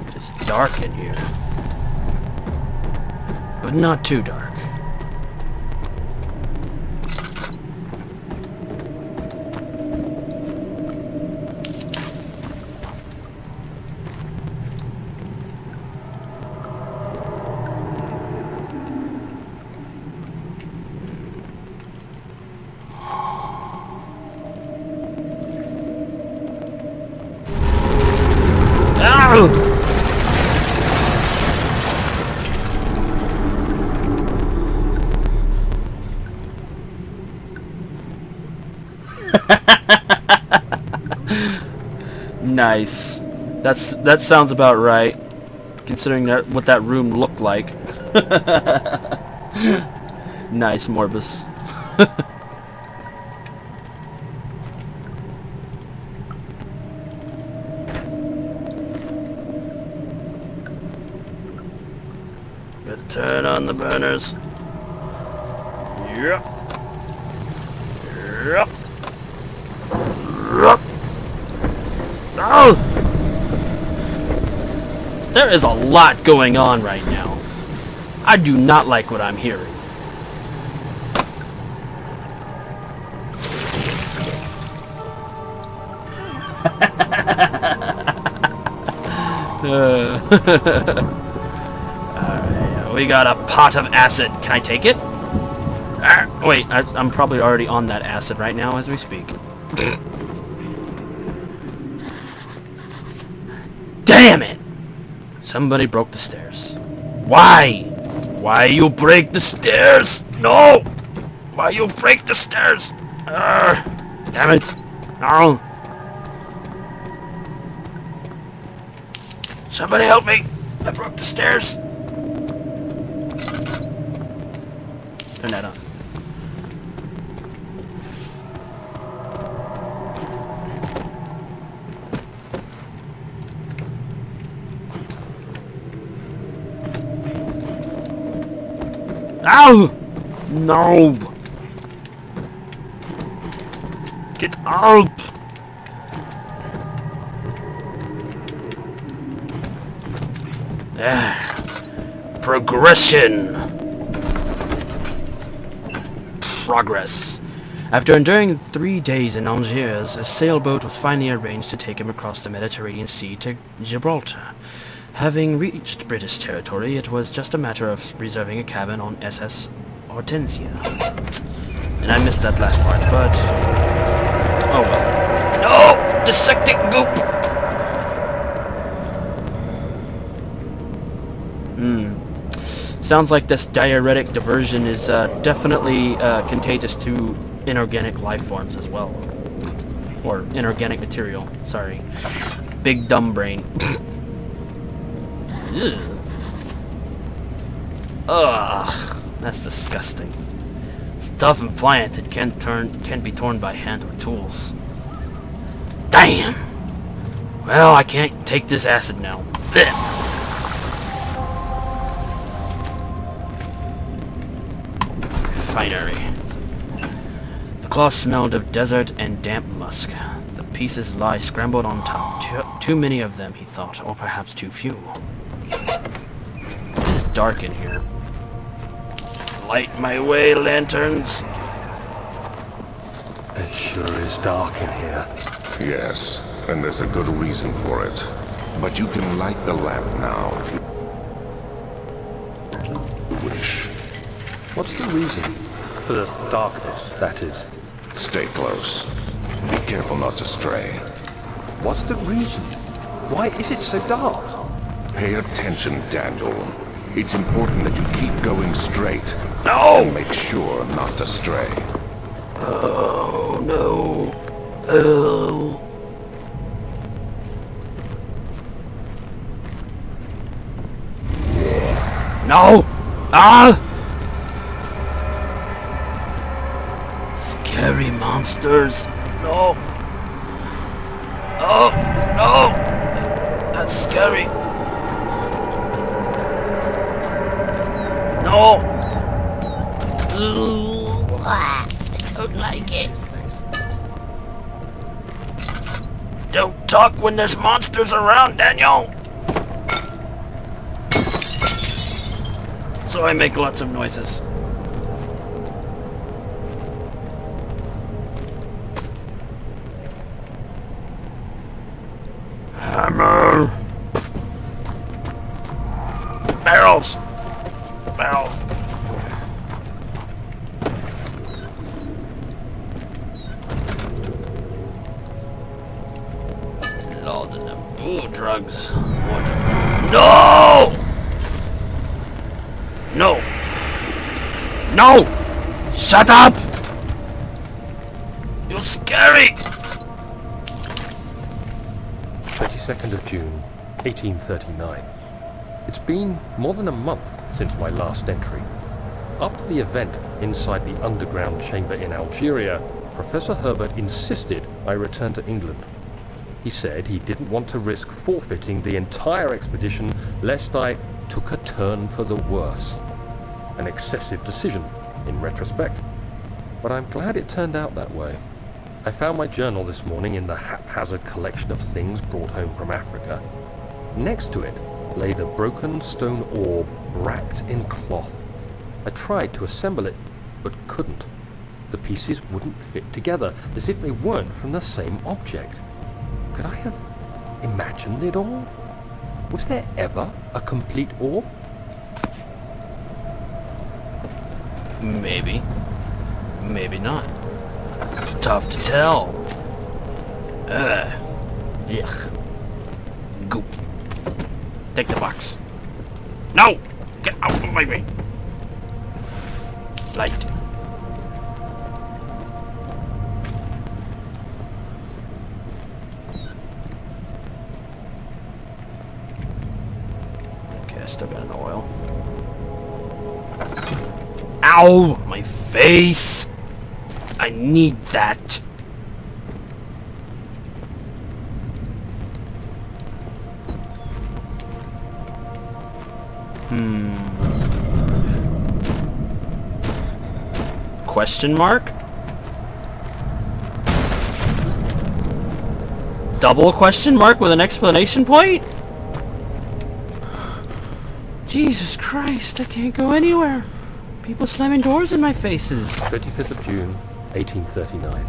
It is dark in here, but not too dark. Nice. That sounds about right, considering what that room looked like. Nice, Morbus. Gotta turn on the burners. Yep. Yep. Yep. Oh! There is a lot going on right now. I do not like what I'm hearing. Alright, we got a pot of acid. Can I take it? Wait, I'm probably already on that acid right now as we speak. Damn it! Somebody broke the stairs. Why? Why you break the stairs? No! Why you break the stairs? Damn it! No! Somebody help me! I broke the stairs. Turn that on. Ow! No! Get out! Progression! Progress. After enduring 3 days in Algiers, a sailboat was finally arranged to take him across the Mediterranean Sea to Gibraltar. Having reached British territory, it was just a matter of reserving a cabin on SS Hortensia. And I missed that last part, but... oh well. No! Dissecting goop! Sounds like this diuretic diversion is definitely contagious to inorganic life forms as well. Or inorganic material, sorry. Big dumb brain. Ugh, that's disgusting. Stuff implanted can be torn by hand or tools. Damn! Well, I can't take this acid now. Blech. Finery. The cloth smelled of desert and damp musk. The pieces lie scrambled on top. Too many of them, he thought, or perhaps too few. It's dark in here. Light my way, lanterns. It sure is dark in here. Yes, and there's a good reason for it. But you can light the lamp now if you wish. What's the reason? For the darkness, that is. Stay close. Be careful not to stray. What's the reason? Why is it so dark? Pay attention, Daniel. It's important that you keep going straight. No! And make sure not to stray. Oh, no. Oh. No! Ah! Scary monsters. No. Oh, no. That's scary. No. Ooh, I don't like it. Don't talk when there's monsters around, Daniel. So I make lots of noises. Hammer! Barrels! Barrels! Lord, ooh, drugs. Water. No! No! No! Shut up! You're scary! 22nd of June, 1839. It's been more than a month since my last entry. After the event inside the underground chamber in Algeria, Professor Herbert insisted I return to England. He said he didn't want to risk forfeiting the entire expedition lest I took a turn for the worse. An excessive decision, in retrospect. But I'm glad it turned out that way. I found my journal this morning in the haphazard collection of things brought home from Africa. Next to it lay the broken stone orb wrapped in cloth. I tried to assemble it, but couldn't. The pieces wouldn't fit together, as if they weren't from the same object. Could I have imagined it all? Was there ever a complete orb? Maybe. Maybe not. It's tough to tell. Yuck. Goop. Take the box. No! Get out of my way! Light. Okay, I still got an oil. Ow! My face! I need that. Question mark? Double question mark with an exclamation point? Jesus Christ, I can't go anywhere. People slamming doors in my faces. 25th of June, 1839.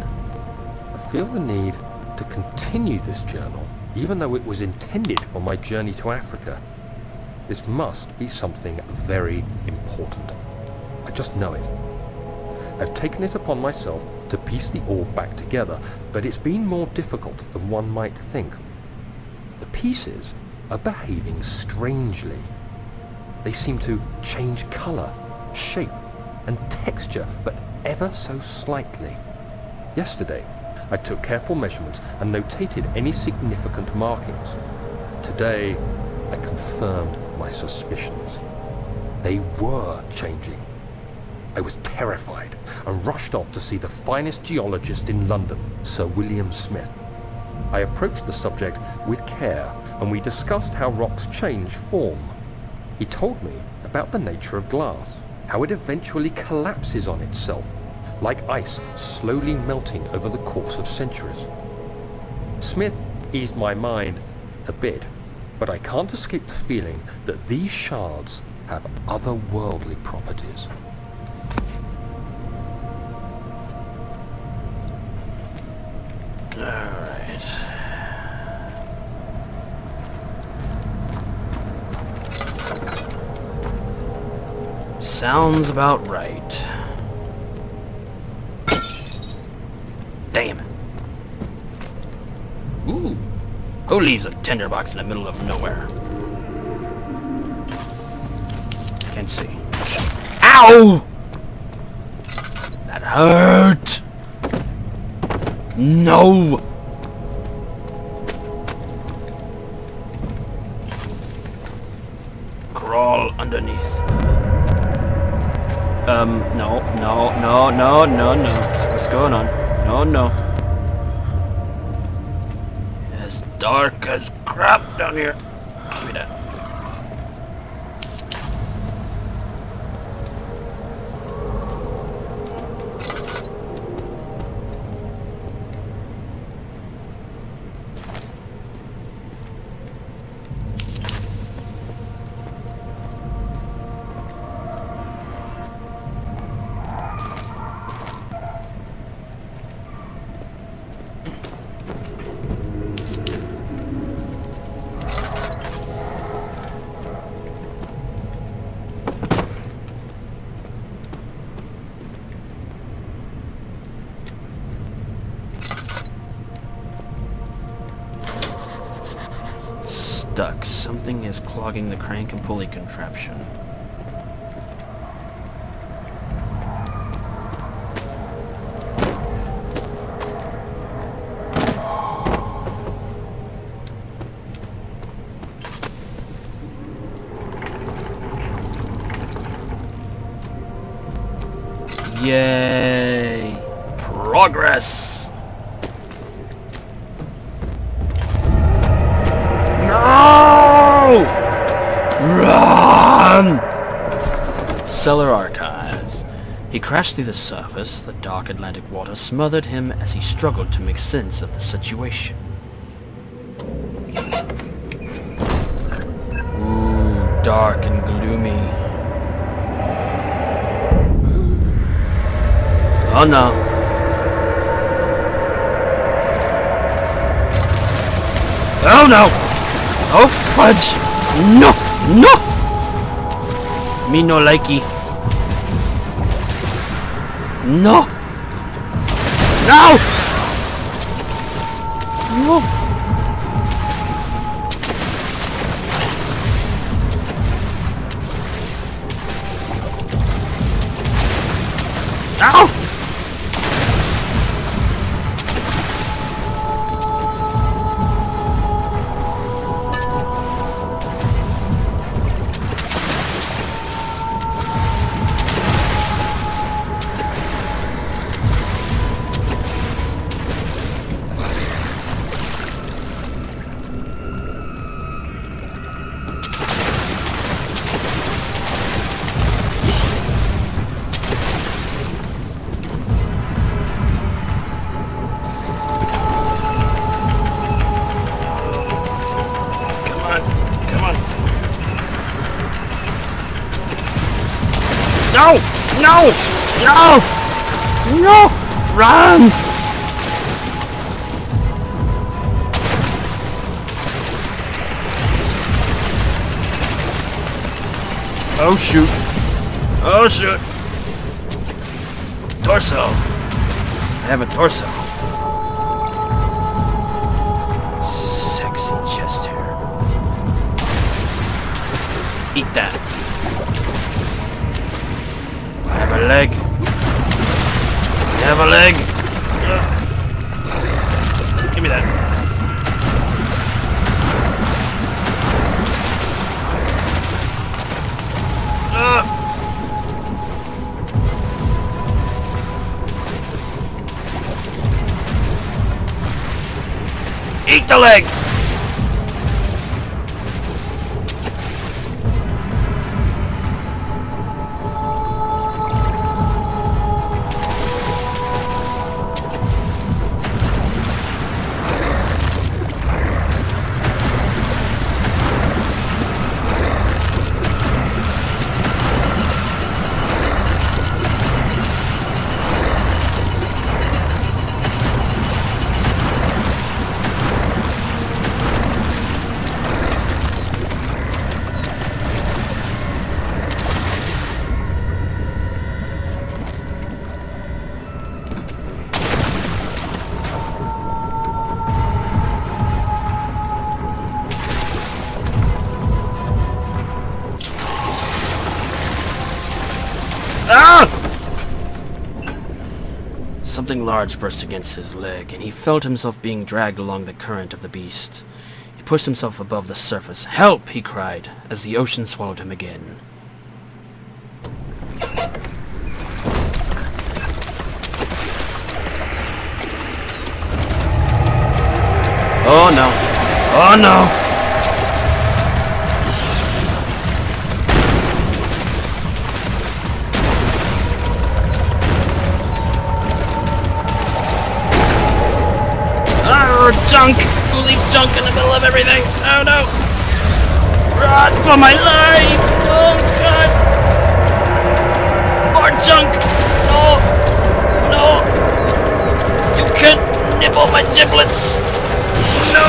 I feel the need to continue this journal, even though it was intended for my journey to Africa. This must be something very important. I just know it. I've taken it upon myself to piece the orb back together, but it's been more difficult than one might think. The pieces are behaving strangely. They seem to change color, shape, and texture, but ever so slightly. Yesterday, I took careful measurements and notated any significant markings. Today, I confirmed my suspicions. They were changing. I was terrified and rushed off to see the finest geologist in London, Sir William Smith. I approached the subject with care and we discussed how rocks change form. He told me about the nature of glass, how it eventually collapses on itself, like ice slowly melting over the course of centuries. Smith eased my mind a bit, but I can't escape the feeling that these shards have otherworldly properties. Alright. Sounds about right. Damn it. Ooh. Who leaves a tinderbox in the middle of nowhere? Can't see. Ow! That hurt! No! Crawl underneath. No. What's going on? No. It's dark as crap down here. Give me that. Stuck. Something is clogging the crank and pulley contraption. Yay! Progress! No! Run! Run! Cellar Archives. He crashed through the surface. The dark Atlantic water smothered him as he struggled to make sense of the situation. Ooh, dark and gloomy. Oh no. Oh no! Oh fudge! No! No! Me no likey. No! No! No! Ow! No! No! No! No! Run! Oh shoot. Oh shoot. Torso. I have a torso. Sexy chest hair. Eat that. Have a leg. Have a leg. Give me that. Eat the leg. Something large burst against his leg, and he felt himself being dragged along the current of the beast. He pushed himself above the surface. "Help!" he cried, as the ocean swallowed him again. Oh no! Oh no! Junk! Who leaves junk in the middle of everything? Oh no! Run for my life! Oh god! More junk! No! No! You can't nibble my giblets! No!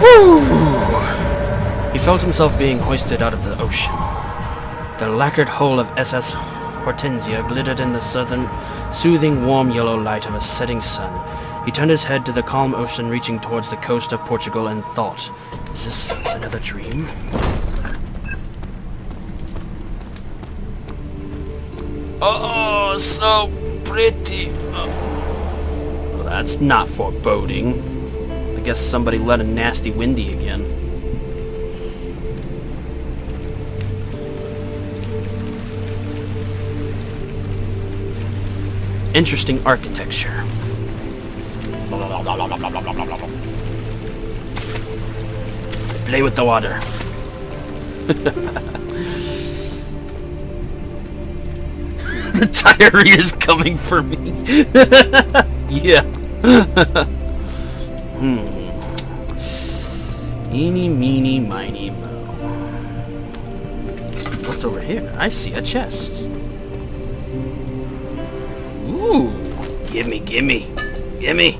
Woo! He felt himself being hoisted out of the ocean. The lacquered hull of SS Hortensia glittered in the soothing, warm yellow light of a setting sun. He turned his head to the calm ocean reaching towards the coast of Portugal and thought, is this another dream? Oh, so pretty. Oh, that's not foreboding. I guess somebody let a nasty windy again. Interesting architecture. Play with the water. The diarrhea is coming for me. Yeah. Eeny, meeny, miny, mo. What's over here? I see a chest. Ooh. Gimme, gimme. Gimme.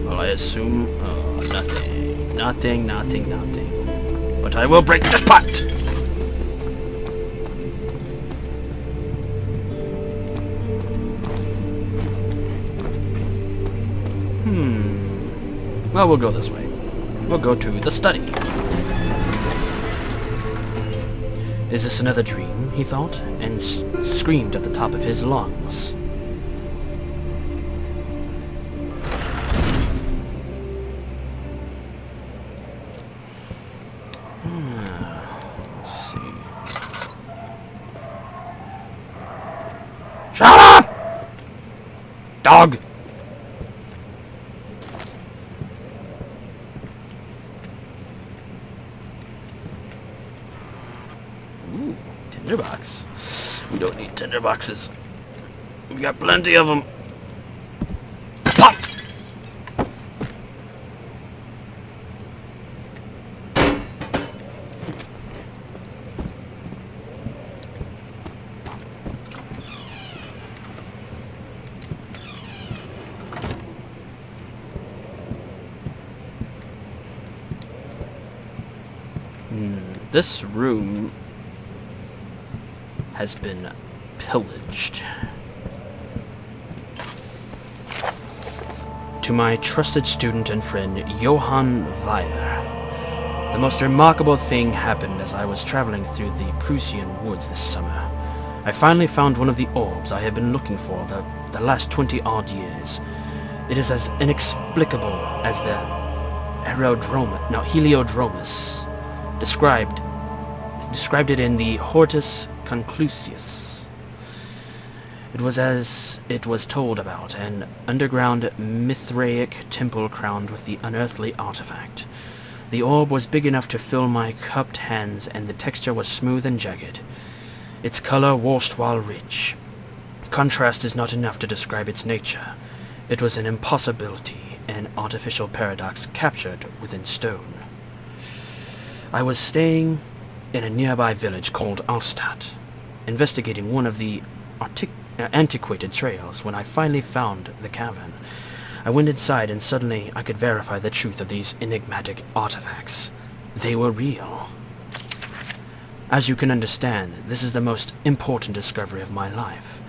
Well, I assume... nothing. Nothing, nothing, nothing. But I will break this pot! Well, we'll go this way. We'll go to the study. Is this another dream, he thought, and screamed at the top of his lungs. Let's see. Shut up! Dog! Ooh, tinderbox. We don't need tinderboxes. We got plenty of them. Pop! This room has been pillaged. To my trusted student and friend, Johann Weyer. The most remarkable thing happened as I was traveling through the Prussian woods this summer. I finally found one of the orbs I had been looking for the last 20-odd years. It is as inexplicable as the Heliodromus described it in the Hortus Conclusius. It was as it was told about, an underground Mithraic temple crowned with the unearthly artifact. The orb was big enough to fill my cupped hands, and the texture was smooth and jagged. Its color washed while rich. Contrast is not enough to describe its nature. It was an impossibility, an artificial paradox captured within stone. I was staying in a nearby village called Alstadt, investigating one of the antiquated trails when I finally found the cavern. I went inside and suddenly I could verify the truth of these enigmatic artifacts. They were real. As you can understand, this is the most important discovery of my life,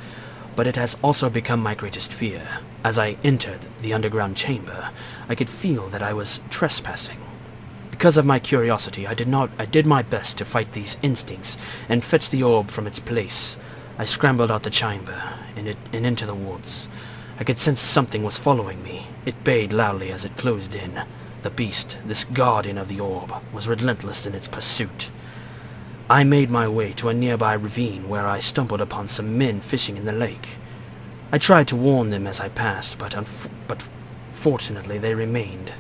but it has also become my greatest fear. As I entered the underground chamber, I could feel that I was trespassing. Because of my curiosity, I did my best to fight these instincts and fetch the orb from its place. I scrambled out the chamber and into the woods. I could sense something was following me. It bayed loudly as it closed in. The beast, this guardian of the orb, was relentless in its pursuit. I made my way to a nearby ravine where I stumbled upon some men fishing in the lake. I tried to warn them as I passed, but fortunately they remained.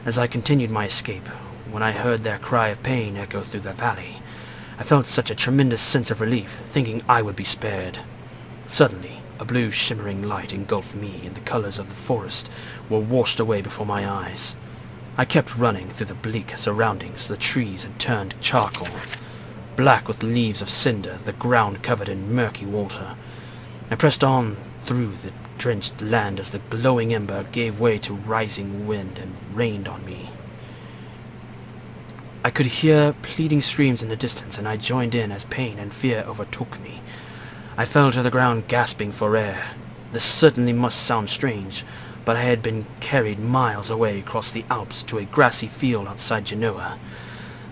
As I continued my escape, when I heard their cry of pain echo through the valley, I felt such a tremendous sense of relief, thinking I would be spared. Suddenly, a blue shimmering light engulfed me, and the colors of the forest were washed away before my eyes. I kept running through the bleak surroundings. The trees had turned charcoal, black with leaves of cinder, the ground covered in murky water. I pressed on through the drenched land as the glowing ember gave way to rising wind and rained on me. I could hear pleading screams in the distance, and I joined in as pain and fear overtook me. I fell to the ground gasping for air. This certainly must sound strange, but I had been carried miles away across the Alps to a grassy field outside Genoa.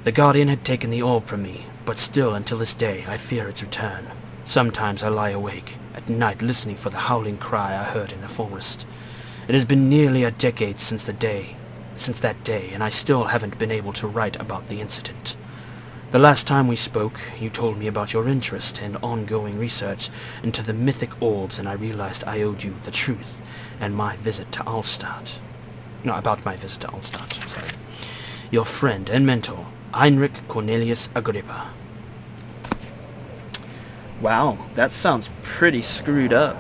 The guardian had taken the orb from me, but still until this day I fear its return. Sometimes I lie awake at night listening for the howling cry I heard in the forest. It has been nearly a decade since that day, and I still haven't been able to write about the incident. The last time we spoke, you told me about your interest and ongoing research into the mythic orbs, and I realized I owed you the truth and my visit to Alstadt. No, about my visit to Alstadt, sorry. Your friend and mentor, Heinrich Cornelius Agrippa. Wow, that sounds pretty screwed up.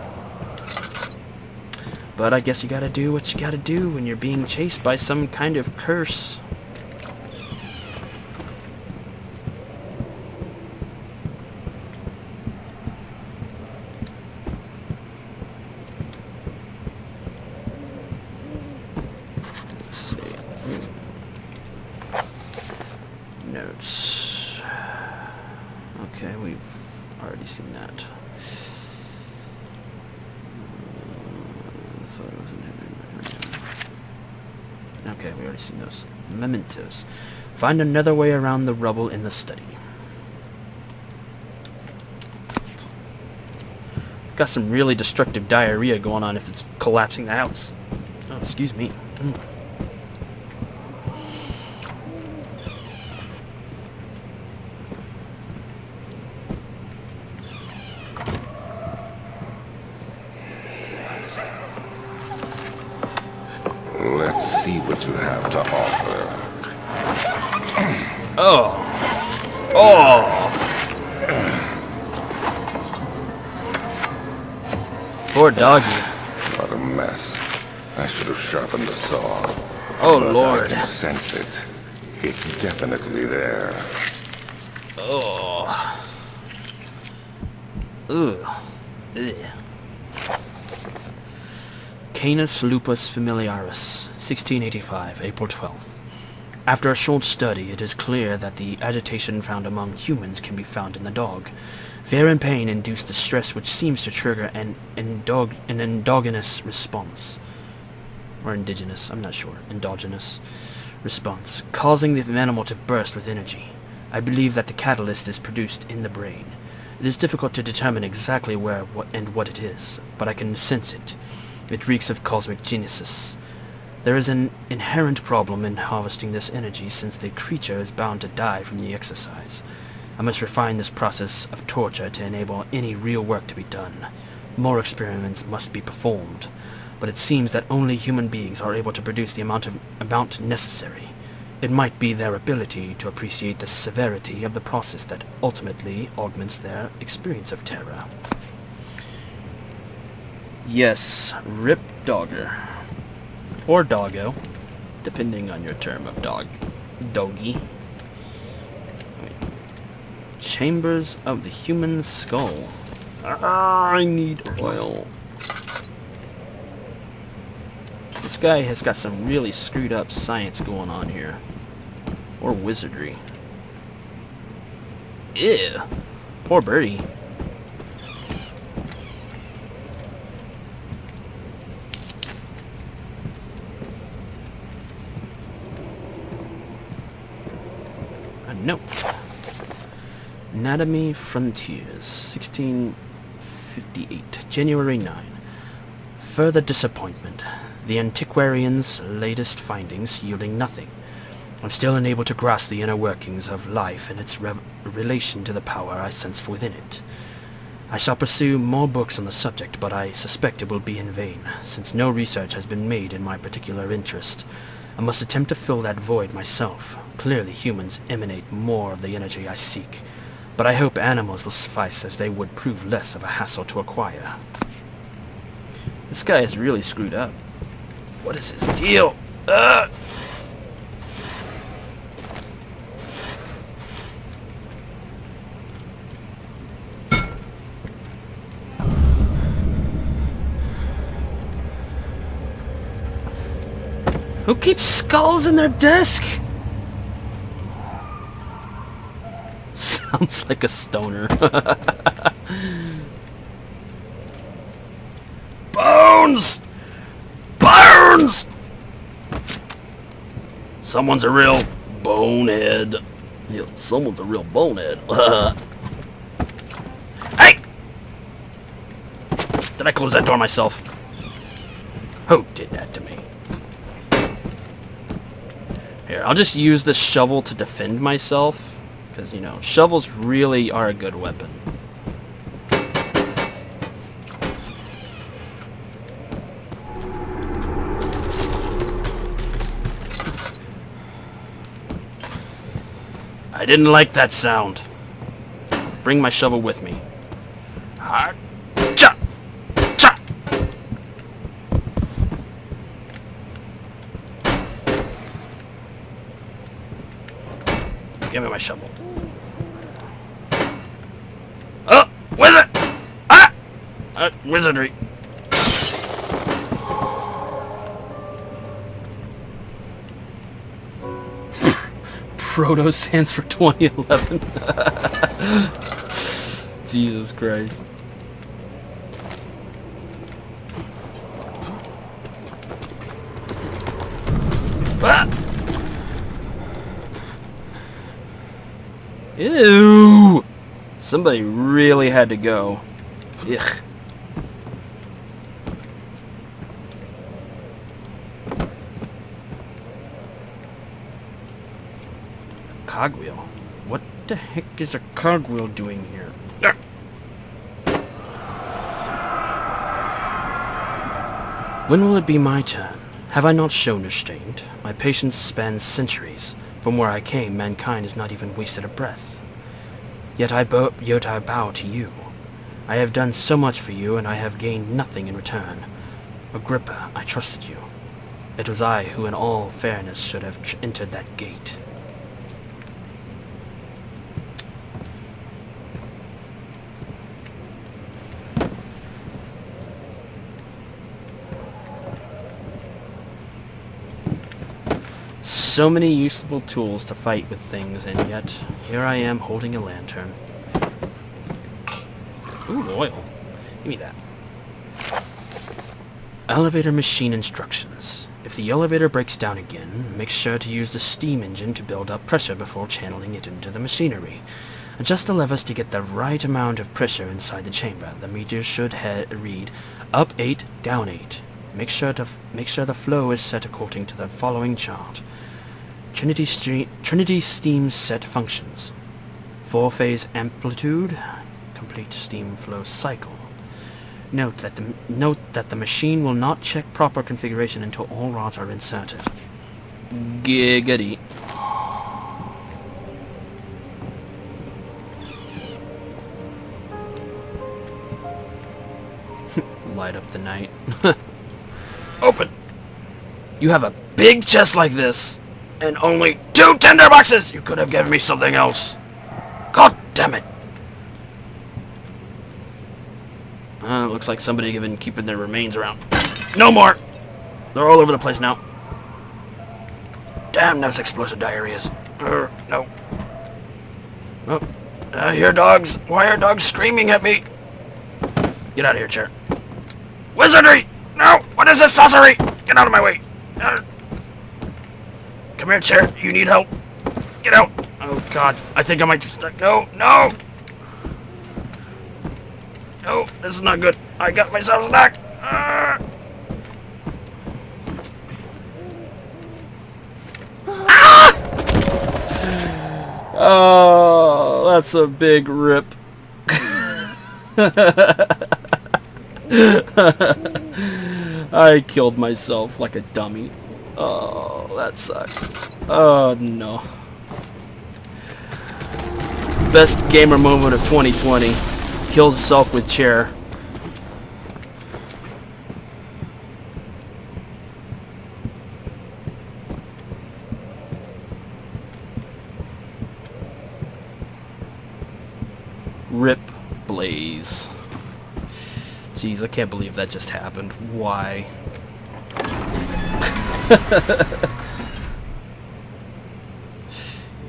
But I guess you gotta do what you gotta do when you're being chased by some kind of curse. Let's see. Notes. Okay, we've already seen that. Okay, we already seen those. Mementos. Find another way around the rubble in the study. Got some really destructive diarrhea going on if it's collapsing the house. Oh, excuse me. Let's see what you have to offer. Oh. Oh. Poor doggy. What a mess. I should have sharpened the saw. Oh, But Lord. I can sense it. It's definitely there. Oh. Ugh. Ugh. Canis lupus familiaris, 1685, April 12th. After a short study, it is clear that the agitation found among humans can be found in the dog. Fear and pain induce the stress which seems to trigger an endogenous response. Or indigenous, I'm not sure. Endogenous response, causing the animal to burst with energy. I believe that the catalyst is produced in the brain. It is difficult to determine exactly where and what it is, but I can sense it. It reeks of cosmic genesis. There is an inherent problem in harvesting this energy, since the creature is bound to die from the exercise. I must refine this process of torture to enable any real work to be done. More experiments must be performed, but it seems that only human beings are able to produce the amount necessary. It might be their ability to appreciate the severity of the process that ultimately augments their experience of terror. Yes, rip dogger. Or doggo, depending on your term of doggy. Wait. Chambers of the human skull. I need oil. This guy has got some really screwed up science going on here. Or wizardry. Ew. Poor birdie. A note. Anatomy Frontiers, 1658, January 9. Further disappointment. The antiquarian's latest findings yielding nothing. I'm still unable to grasp the inner workings of life and its relation to the power I sense within it. I shall pursue more books on the subject, but I suspect it will be in vain, since no research has been made in my particular interest. I must attempt to fill that void myself. Clearly humans emanate more of the energy I seek, but I hope animals will suffice, as they would prove less of a hassle to acquire. This guy is really screwed up. What is his deal? Who keeps skulls in their desk? Sounds like a stoner. Bones! Bones! Someone's a real bonehead. Yeah, someone's a real bonehead. Hey! Did I close that door myself? Who did that to me? Here, I'll just use this shovel to defend myself, Because, you know, shovels really are a good weapon. I didn't like that sound. Bring my shovel with me. Ha-cha! Cha! Give me my shovel. Oh! Wizard! Ah! Wizardry. Proto stands for 2011. Jesus Christ. Ah! Ew! Somebody really had to go. Ugh. Cogwheel? What the heck is a cogwheel doing here? Ah! When will it be my turn? Have I not shown restraint? My patience spans centuries. From where I came, mankind has not even wasted a breath. Yet I bow to you. I have done so much for you, and I have gained nothing in return. Agrippa, I trusted you. It was I who in all fairness should have entered that gate. So many useful tools to fight with things, and yet here I am holding a lantern. Ooh, oil. Give me that. Elevator machine instructions. If the elevator breaks down again, make sure to use the steam engine to build up pressure before channeling it into the machinery. Adjust the levers to get the right amount of pressure inside the chamber. The meter should read up 8, down 8. Make sure the flow is set according to the following chart. Trinity steam set functions. 4-phase amplitude. Complete steam flow cycle. Note that the machine will not check proper configuration until all rods are inserted. Giggity. Light up the night. Open! You have a big chest like this, and only 2 tinder boxes! You could have given me something else. God damn it! Looks like somebody keeping their remains around. No more! They're all over the place now. Damn those explosive diarrheas. No. Oh, I hear dogs. Why are dogs screaming at me? Get out of here, chair. Wizardry! No! What is this sorcery? Get out of my way! Come here, chair. You need help. Get out! Oh, God. I think I might just... No! No! No, this is not good. I got myself stuck. Ah! Oh, that's a big rip. I killed myself like a dummy. Oh, that sucks. Oh, no. Best gamer moment of 2020. Kills himself with chair. Rip Blaze. Jeez, I can't believe that just happened. Why?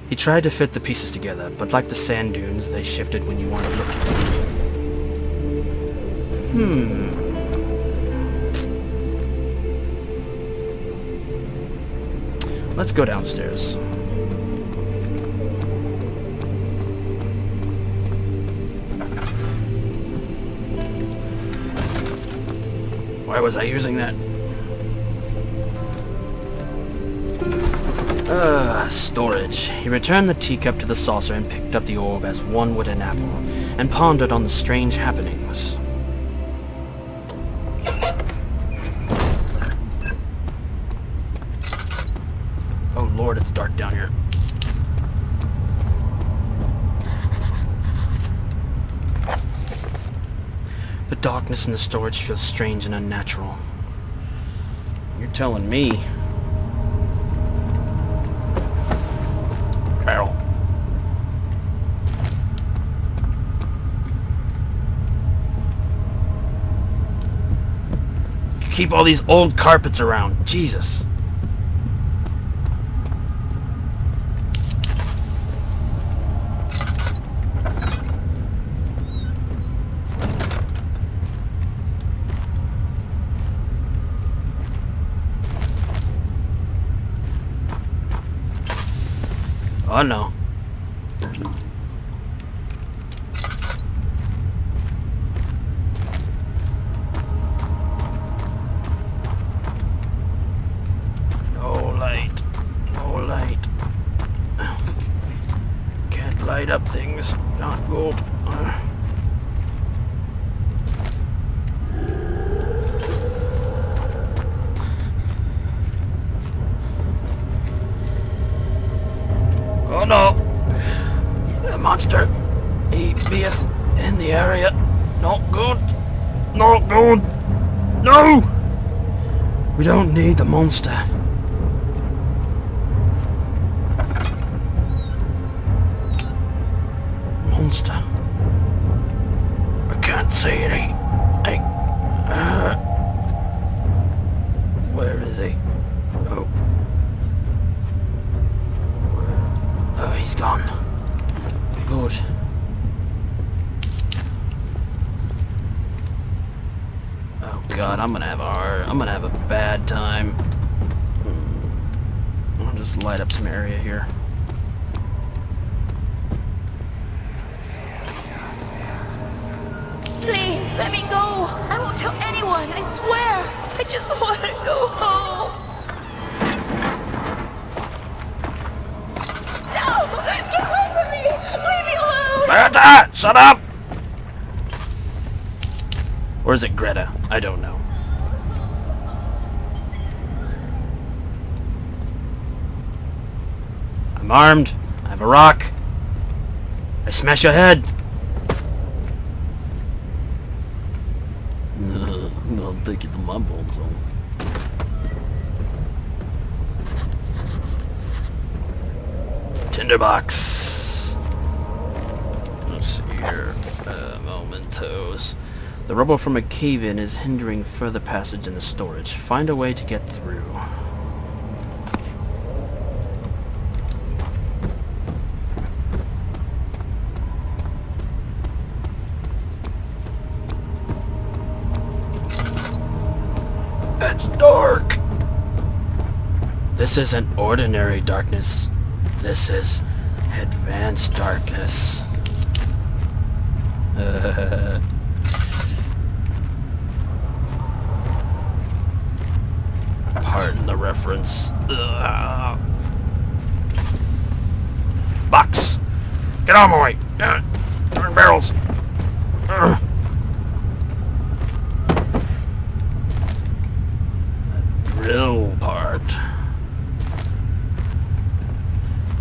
He tried to fit the pieces together, but like the sand dunes, they shifted when you want to look at them. Let's go downstairs. Why was I using that? Storage. He returned the teacup to the saucer and picked up the orb as one would an apple, and pondered on the strange happenings. Oh lord, it's dark down here. The darkness in the storage feels strange and unnatural. You're telling me. Barrel. You keep all these old carpets around. Jesus. Oh no. No light. No light. Can't light up things. Not good. Oh no! The monster! He beeth in the area. Not good! Not good! No! We don't need the monster. Monster. I can't see any. Where is he? Oh. Oh, he's gone. Good. Oh god, I'm gonna have a bad time. I'll just light up some area here. Please, let me go. I won't tell anyone, I swear. I just want to go home. No! Get away from me! Leave me alone! Greta! Shut up! Or is it Greta? I don't know. I'm armed. I have a rock. I smash your head. I'll take it to my bone zone. Tinderbox. Let's see here. Mementos. The rubble from a cave-in is hindering further passage in the storage. Find a way to get through. It's dark. This isn't ordinary darkness. This is advanced darkness. Pardon the reference. Box! Get on my way! Turn barrels! Drill part.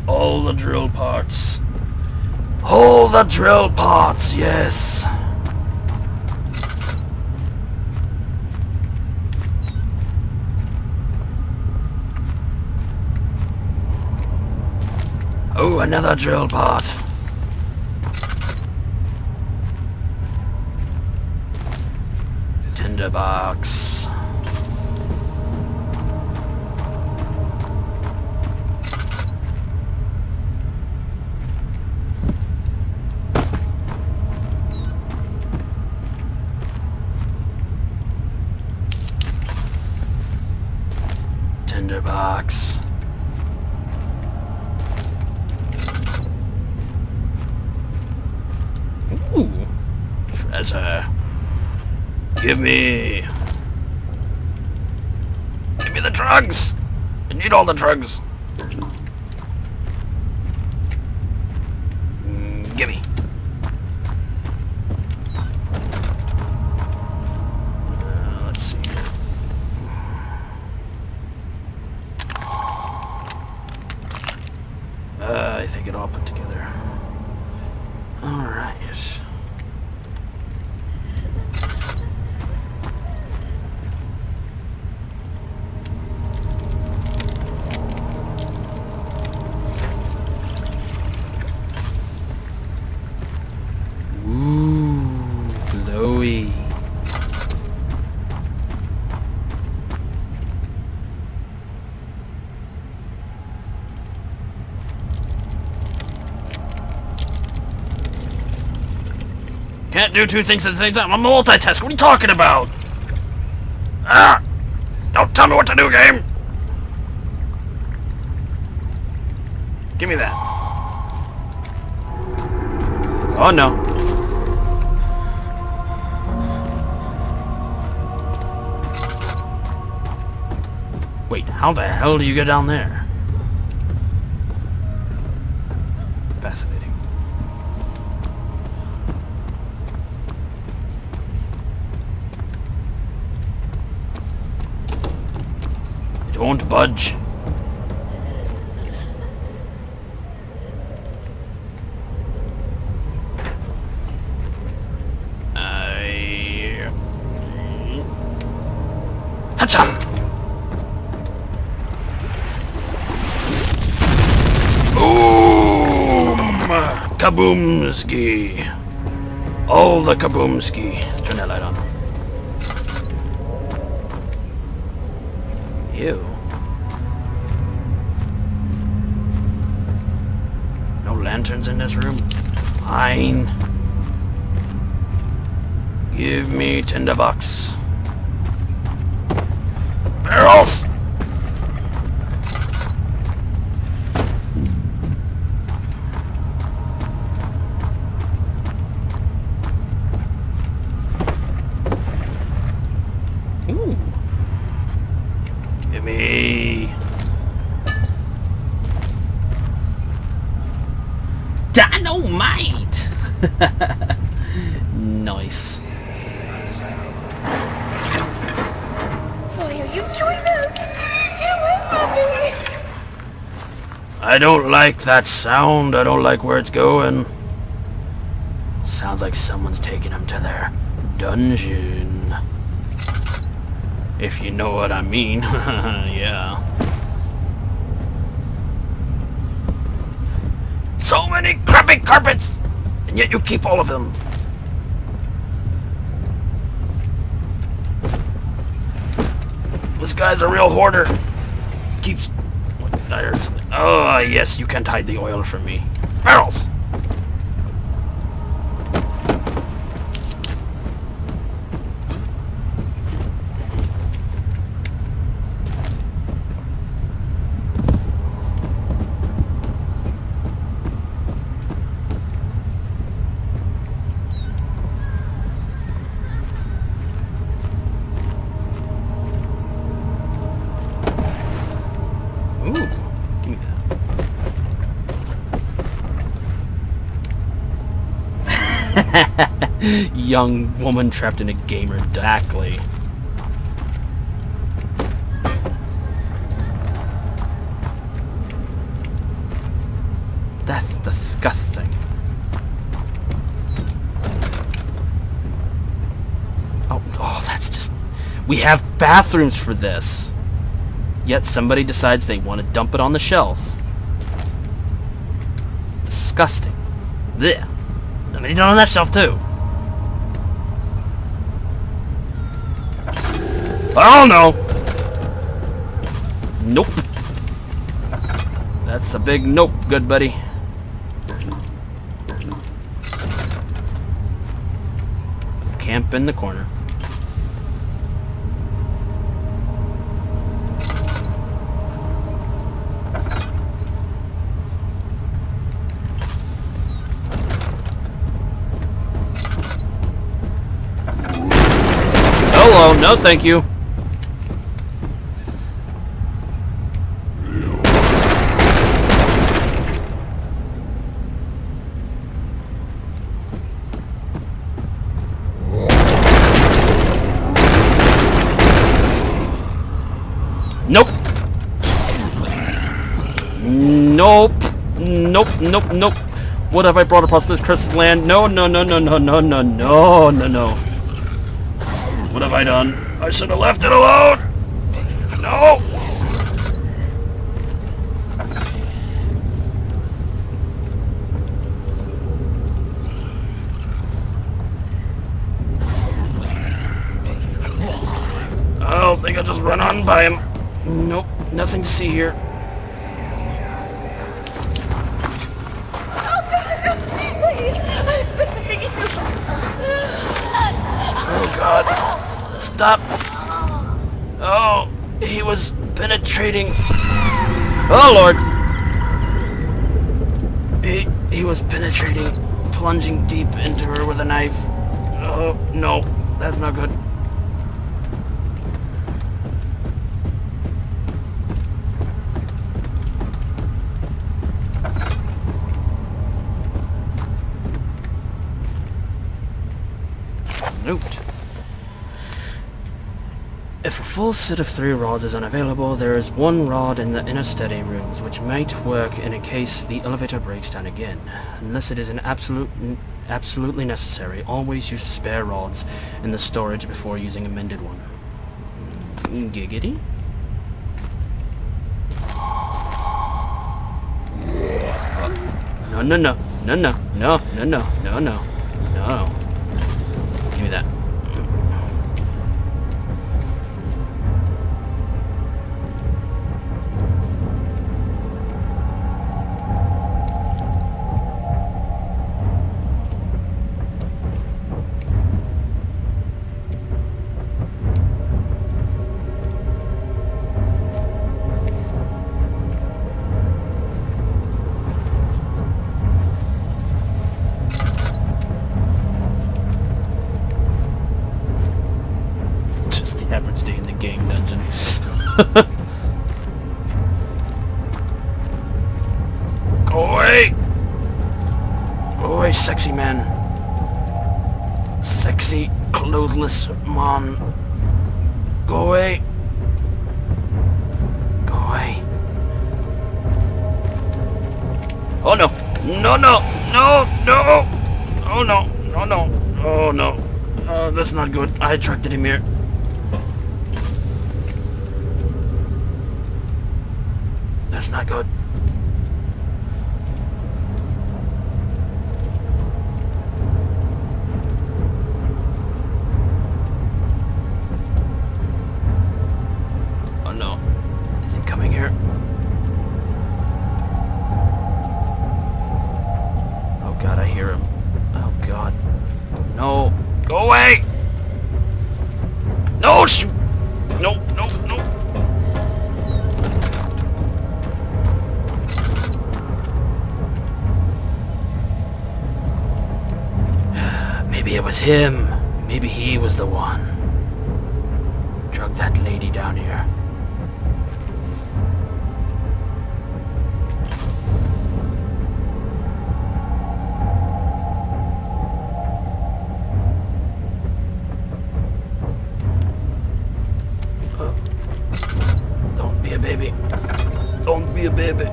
All the drill parts. All the drill parts, yes! Oh, another drill part. Tinderbox. Tinderbox. Ooh, treasure. Give me the drugs. I need all the drugs. Can't do two things at the same time. I'm a multitasker. What are you talking about? Ah! Don't tell me what to do, game! Give me that. Oh no. Wait, how the hell do you get down there? Fascinating. It won't budge. Hacha! Boom! Kaboomski! All the kaboomski. Turn that light on. Ew. No lanterns in this room? Fine. Give me tinderbox. Barrels! Ooh. Give me... dynamite! Nice. Why are you doing this? Get away from me! I don't like that sound. I don't like where it's going. Sounds like someone's taking him to their dungeon. If you know what I mean. Yeah. So many crappy carpets! And yet you keep all of them. This guy's a real hoarder. Keeps... I heard something. Oh, yes, you can't hide the oil from me. Barrels! Ooh, give me that. Young woman trapped in a gamer. Exactly. That's disgusting. Oh, that's just... We have bathrooms for this. Yet somebody decides they want to dump it on the shelf. Disgusting. Blech. And they done on that shelf too. Oh no! Nope. That's a big nope, good buddy. Camp in the corner. Hello, no thank you. Nope. Nope. Nope, nope, nope. What have I brought across this cursed land? No, no, no, no, no, no, no, no, no, no. What have I done? I should have left it alone! No! I don't think I'll just run on by him. Nope, nothing to see here. Oh, God, no, please. Oh God. Stop. Oh, he was penetrating. Oh Lord. He was penetrating, plunging deep into her with a knife. Oh, no. That's not good. Note. If a full set of 3 rods is unavailable, there is 1 rod in the inner steady rooms, which might work in a case the elevator breaks down again. Unless it is absolutely necessary, always use the spare rods in the storage before using a mended one. Giggity? No, no, no, no, no, no, no, no, no, no, no. Give me that. Average day in the game dungeon. Go away! Go away, sexy man. Sexy, clothless man. Go away. Go away. Oh no! No, no! No! No! Oh no! No, no! Oh no! Oh, that's not good. I attracted him here. That's not good. Oh no. Is he coming here? Oh God, I hear him. Oh God. No. Go away! No, shoot! No, no, no. Maybe it was him. Maybe he was the one. Drug that lady down here. Don't be a baby. Don't be a baby.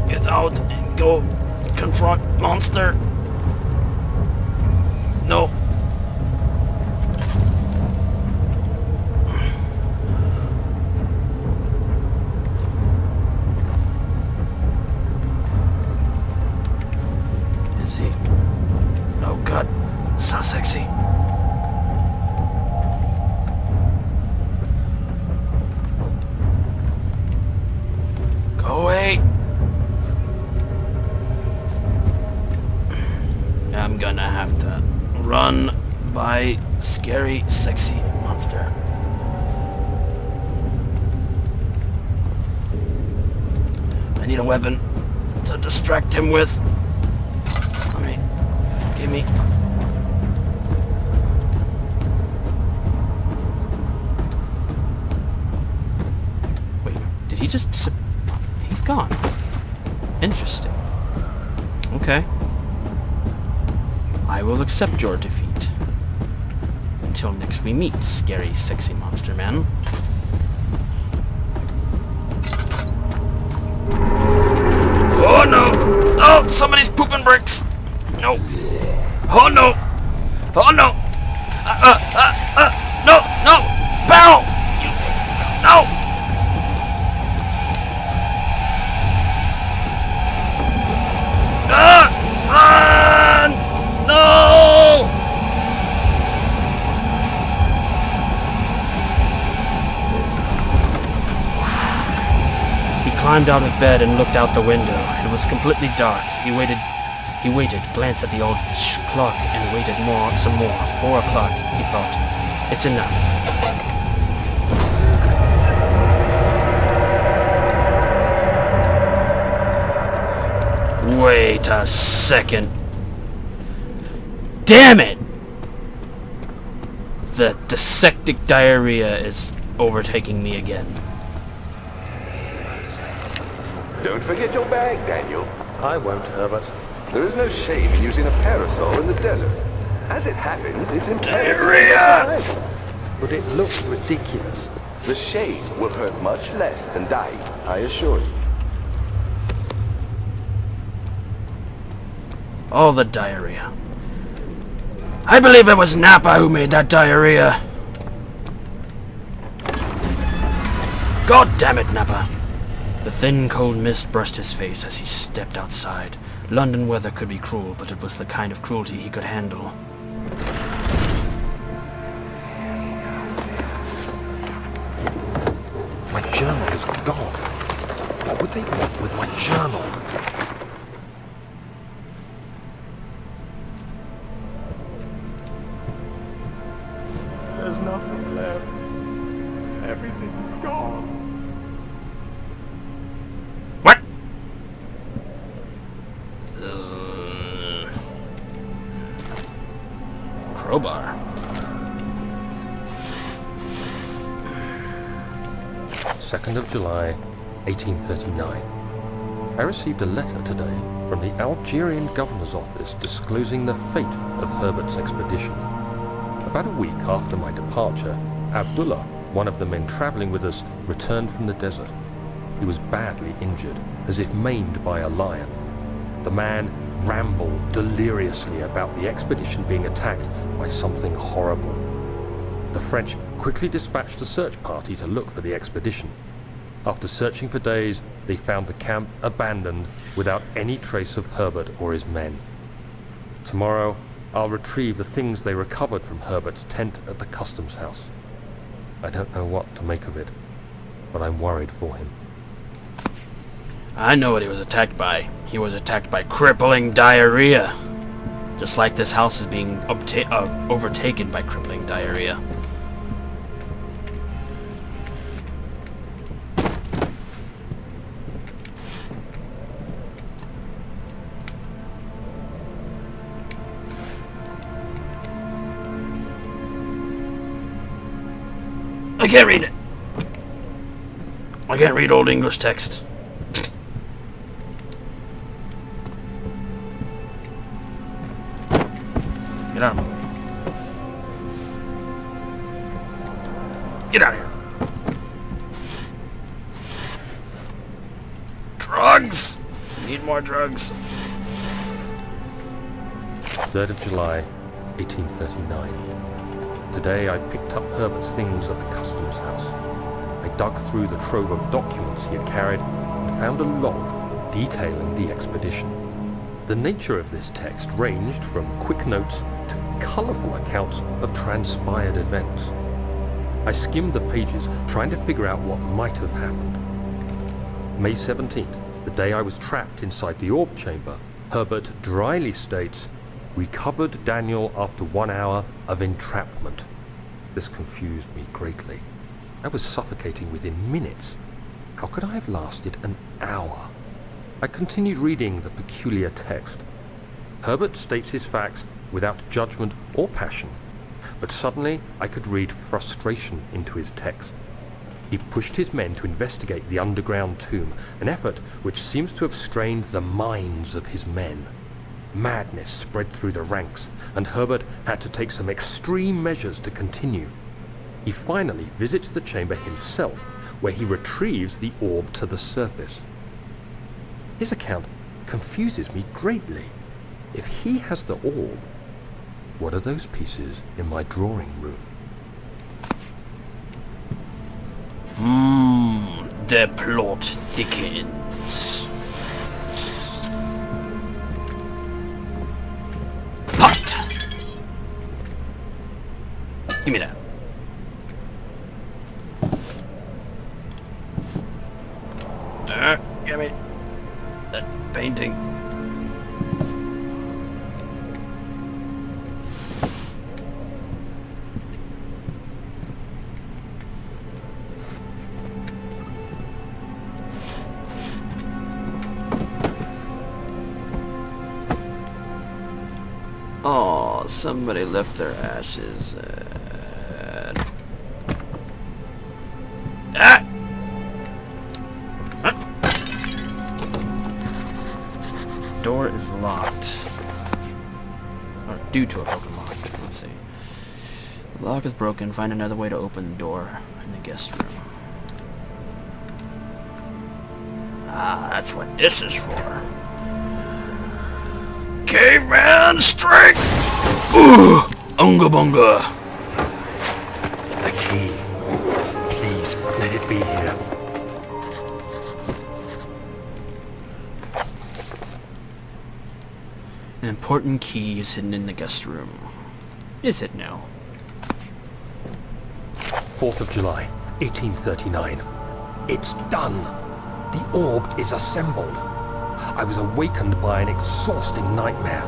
Get out and go confront monster. No. Is he? Oh God, so sexy. Go away. I'm gonna have to run by scary, sexy monster. I need a weapon to distract him with. Give me. Wait, did he just he's gone. Interesting. Okay. I will accept your defeat. Until next we meet, scary, sexy monster man. Oh no! Oh, somebody's pooping bricks! No! Oh no! Oh no! No! No! Barrel! No! Run! No! He climbed out of bed and looked out the window. It was completely dark. He waited, glanced at the old clock, and waited some more. 4 o'clock, he thought. It's enough. Wait a second. Damn it! The dissectic diarrhea is overtaking me again. Don't forget your bag, Daniel. I won't, Herbert. There is no shame in using a parasol in the desert. As it happens, it's imperative Diarrhea! for survival. But it looks ridiculous. The shame will hurt much less than dying, I assure you. All the diarrhea. I believe it was Nappa who made that diarrhea. God damn it, Nappa. The thin, cold mist brushed his face as he stepped outside. London weather could be cruel, but it was the kind of cruelty he could handle. My journal is gone. What would they want with my journal? There's nothing left. Everything's gone. What? Crowbar. 2nd of July, 1839. I received a letter today from the Algerian governor's office disclosing the fate of Herbert's expedition. About a week after my departure, Abdullah, one of the men traveling with us, returned from the desert. He was badly injured, as if maimed by a lion. The man rambled deliriously about the expedition being attacked by something horrible. The French quickly dispatched a search party to look for the expedition. After searching for days, they found the camp abandoned without any trace of Herbert or his men. Tomorrow, I'll retrieve the things they recovered from Herbert's tent at the customs house. I don't know what to make of it, but I'm worried for him. I know what he was attacked by. He was attacked by crippling diarrhea. Just like this house is being overtaken by crippling diarrhea. I can't read it. I can't read Old English text. Get out. Get out of here. Drugs! Need more drugs. 3rd of July, 1839. Today I picked up Herbert's things at the customs house. I dug through the trove of documents he had carried and found a log detailing the expedition. The nature of this text ranged from quick notes to colourful accounts of transpired events. I skimmed the pages, trying to figure out what might have happened. May 17th, the day I was trapped inside the orb chamber, Herbert dryly states, "Recovered Daniel after 1 hour of entrapment." This confused me greatly. I was suffocating within minutes. How could I have lasted an hour? I continued reading the peculiar text. Herbert states his facts without judgment or passion, but suddenly I could read frustration into his text. He pushed his men to investigate the underground tomb, an effort which seems to have strained the minds of his men. Madness spread through the ranks, and Herbert had to take some extreme measures to continue. He finally visits the chamber himself, where he retrieves the orb to the surface. His account confuses me greatly. If he has the orb, what are those pieces in my drawing room? The plot thickens. Pot! Give me that. Give me that painting. somebody left their ashes. Ah! Huh? Door is locked. Or due to a broken lock. Let's see. The lock is broken. Find another way to open the door in the guest room. Ah, that's what this is for. Caveman strength! Ooh! Unga bunga! The key. Please, let it be here. An important key is hidden in the guest room. Is it now? 4th of July, 1839. It's done. The orb is assembled. I was awakened by an exhausting nightmare.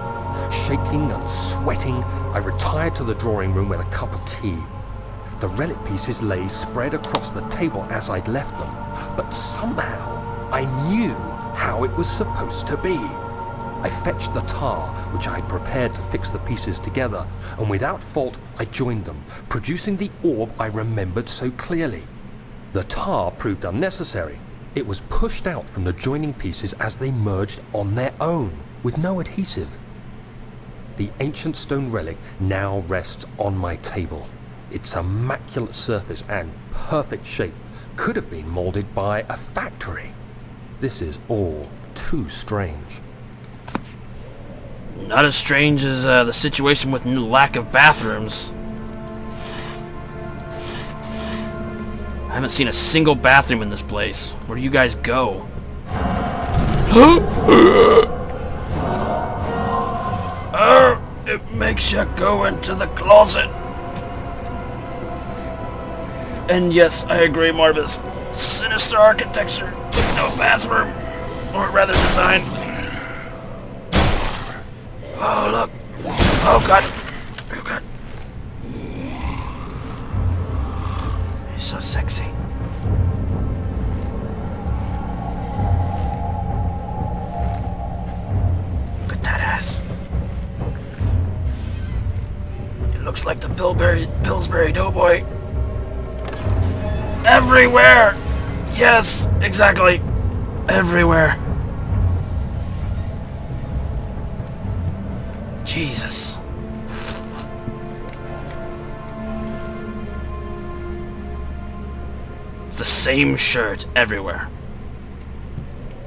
Shaking and sweating, I retired to the drawing room with a cup of tea. The relic pieces lay spread across the table as I'd left them, but somehow I knew how it was supposed to be. I fetched the tar, which I had prepared to fix the pieces together, and without fault I joined them, producing the orb I remembered so clearly. The tar proved unnecessary. It was pushed out from the joining pieces as they merged on their own, with no adhesive. The ancient stone relic now rests on my table. Its immaculate surface and perfect shape could have been molded by a factory. This is all too strange. Not as strange as the situation with lack of bathrooms. I haven't seen a single bathroom in this place. Where do you guys go? It makes you go into the closet. And yes, I agree, Marvis. Sinister architecture with no bathroom. Or rather design. Oh, look. Oh, God. Oh, God. He's so sexy. Look at that ass. It looks like the Pillsbury Doughboy. Everywhere! Yes, exactly. Everywhere. Jesus. It's the same shirt everywhere.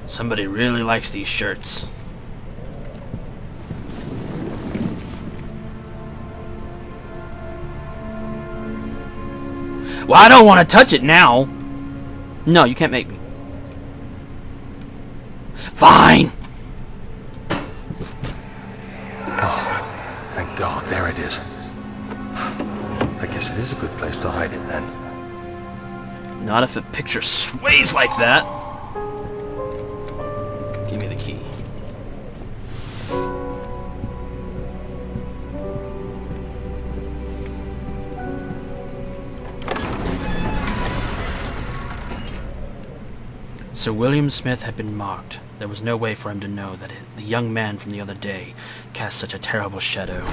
Somebody really likes these shirts. Well, I don't want to touch it now. No, you can't make me. Fine. Thank God, there it is. I guess it is a good place to hide it then. Not if a picture sways like that. Give me the key. Sir William Smith had been mocked. There was no way for him to know that the young man from the other day cast such a terrible shadow.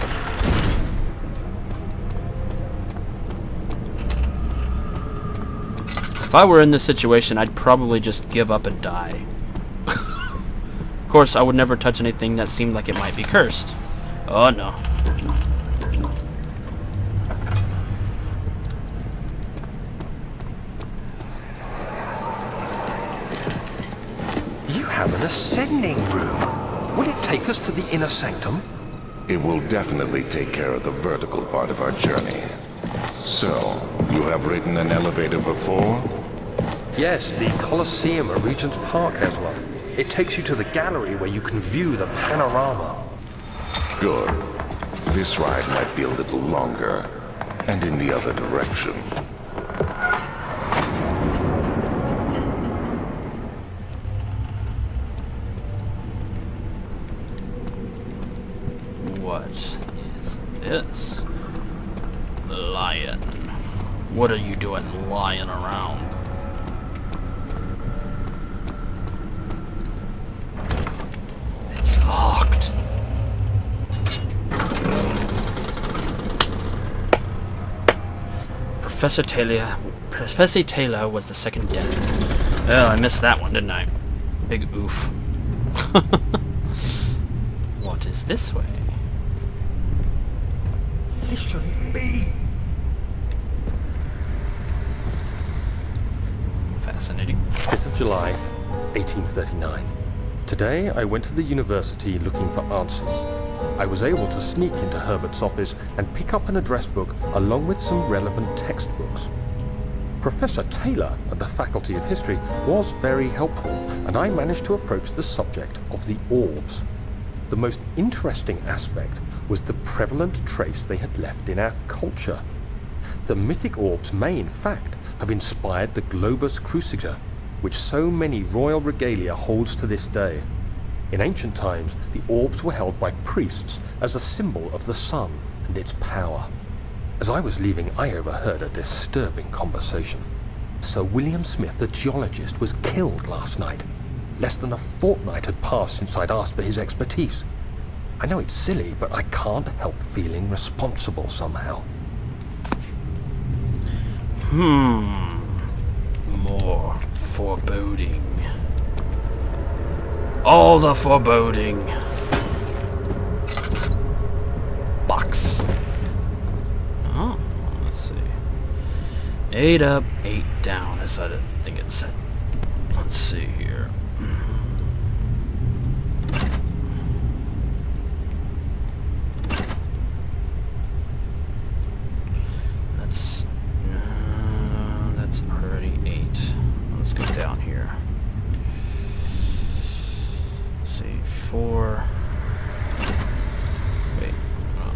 If I were in this situation, I'd probably just give up and die. Of course, I would never touch anything that seemed like it might be cursed. Oh no. You have an ascending room. Will it take us to the inner sanctum? It will definitely take care of the vertical part of our journey. So, you have ridden an elevator before? Yes, the Colosseum at Regent's Park has one. It takes you to the gallery where you can view the panorama. Good. This ride might be a little longer, and in the other direction. What is this? Lion. What are you doing lying around? It's locked. Professor Taylor was the second death. Well, I missed that one, didn't I? Big oof. What is this way? This shouldn't be. Fascinating. 5th of July, 1839. Today, I went to the university looking for answers. I was able to sneak into Herbert's office and pick up an address book along with some relevant textbooks. Professor Taylor at the Faculty of History was very helpful, and I managed to approach the subject of the orbs. The most interesting aspect was the prevalent trace they had left in our culture. The mythic orbs may, in fact, have inspired the globus cruciger, which so many royal regalia holds to this day. In ancient times, the orbs were held by priests as a symbol of the sun and its power. As I was leaving, I overheard a disturbing conversation. Sir William Smith, the geologist, was killed last night. Less than a fortnight had passed since I'd asked for his expertise. I know it's silly, but I can't help feeling responsible somehow. More foreboding. All the foreboding. Box. Oh, let's see. 8 up, 8 down, as I think it said. Let's see here. That's already 8. Let's go down here. Let's see, 4. Wait. Oh,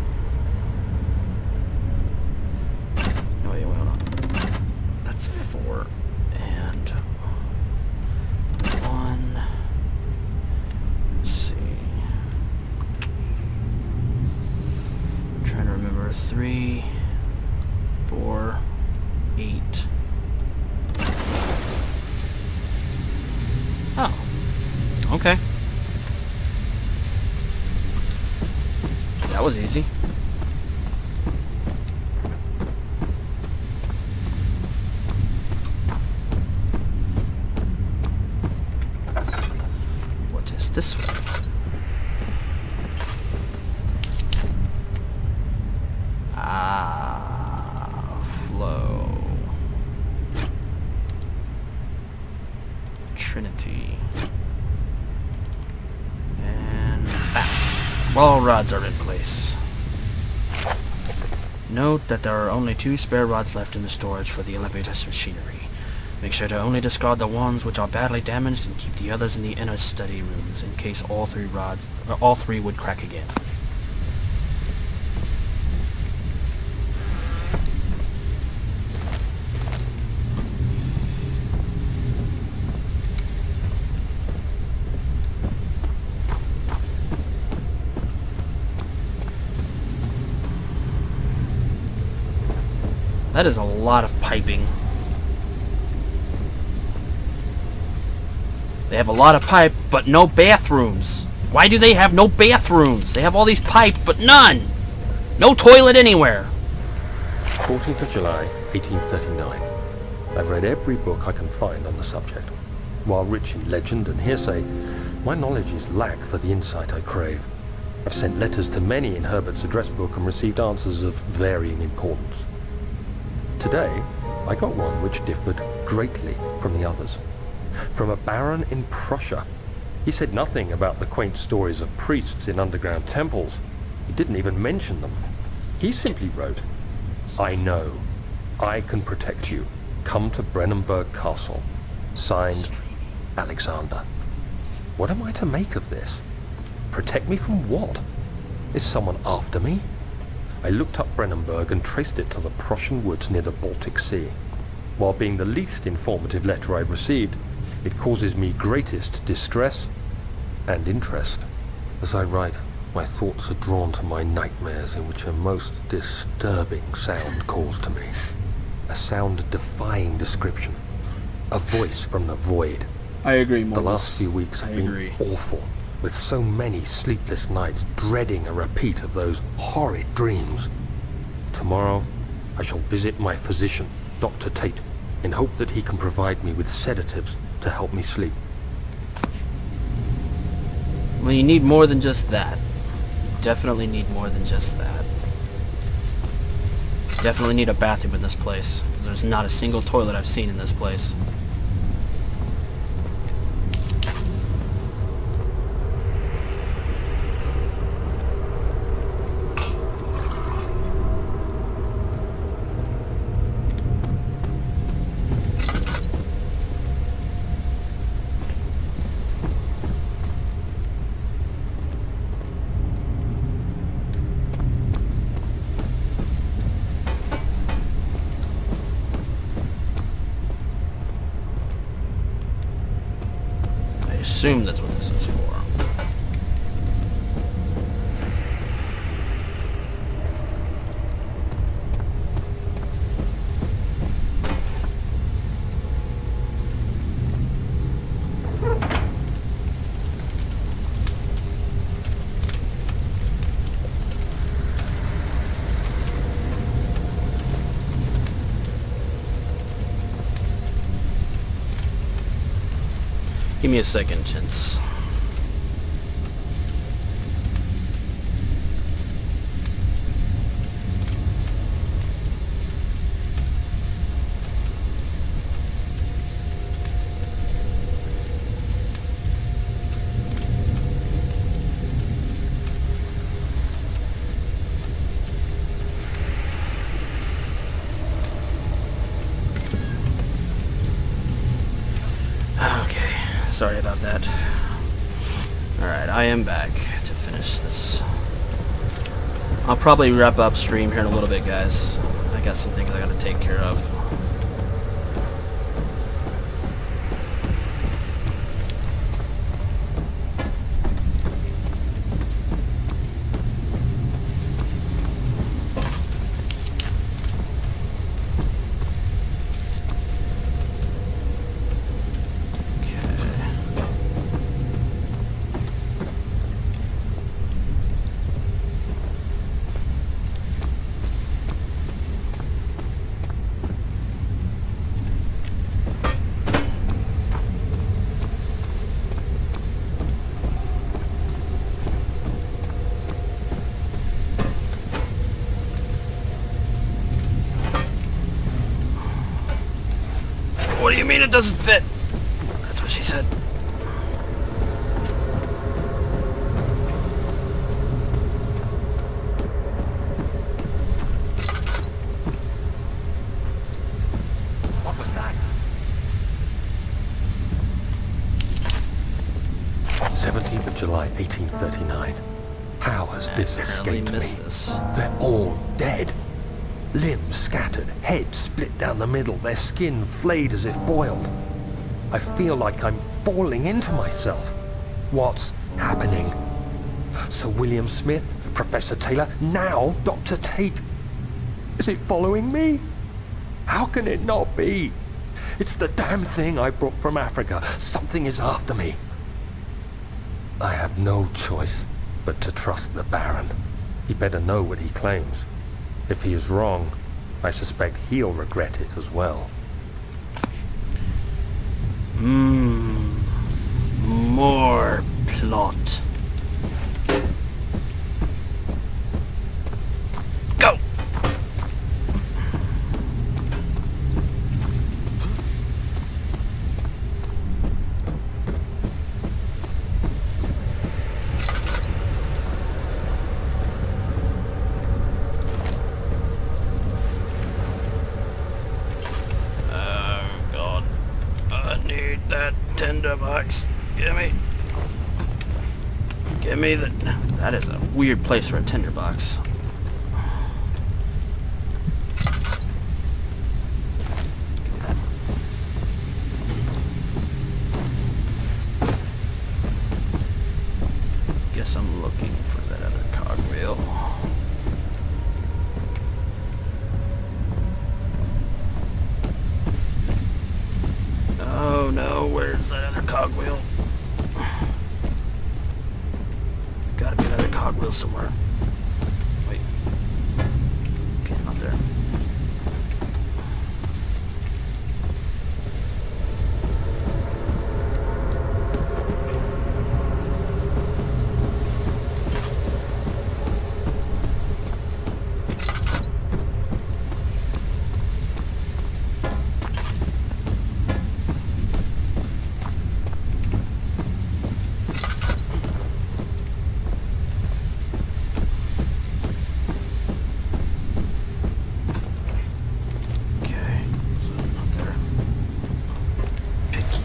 wait, hold on. That's 4 and 1. Let's see. I'm trying to remember 3, 4, 8. Oh. Okay. That was easy. What is this one? Flow. Trinity. And bam. All rods are in place. Note that there are only 2 spare rods left in the storage for the elevator's machinery. Make sure to only discard the ones which are badly damaged and keep the others in the inner study rooms in case all 3 would crack again. That is a lot of piping. They have a lot of pipe, but no bathrooms. Why do they have no bathrooms? They have all these pipes, but none. No toilet anywhere. 14th of July, 1839. I've read every book I can find on the subject. While rich in legend and hearsay, my knowledge is lack for the insight I crave. I've sent letters to many in Herbert's address book and received answers of varying importance. Today, I got one which differed greatly from the others. From a baron in Prussia. He said nothing about the quaint stories of priests in underground temples. He didn't even mention them. He simply wrote, "I know. I can protect you. Come to Brennenburg Castle. Signed, Alexander." What am I to make of this? Protect me from what? Is someone after me? I looked up Brennenburg and traced it to the Prussian woods near the Baltic Sea. While being the least informative letter I've received, it causes me greatest distress and interest. As I write, my thoughts are drawn to my nightmares in which a most disturbing sound calls to me. A sound defying description. A voice from the void. I agree, The last few weeks have been awful, with so many sleepless nights dreading a repeat of those horrid dreams. Tomorrow, I shall visit my physician Dr. Tate in hope that he can provide me with sedatives to help me sleep. Well, you need more than just that. Definitely need more than just that. Definitely need a bathroom in this place, because there's not a single toilet I've seen in this place. I assume that's what this is for. Give me a second, gents. Sorry about that. Alright, I am back to finish this. I'll probably wrap up stream here in a little bit, guys. I got some things I gotta take care of. What do you mean it doesn't fit? That's what she said. What was that? 17th of July, 1839. How has this escaped me? This. They're all dead. Limbs scattered, heads split down the middle, their skin flayed as if boiled. I feel like I'm falling into myself. What's happening? Sir William Smith, Professor Taylor, now Dr. Tate. Is it following me? How can it not be? It's the damn thing I brought from Africa. Something is after me. I have no choice but to trust the Baron. He better know what he claims. If he is wrong, I suspect he'll regret it as well. More plot. Go! $10. Give me the... That is a weird place for a tinderbox. Guess I'm looking for that other cogwheel. Oh no, where's that other cogwheel? Gotta be another cogwheel somewhere. Wait. Okay, not there.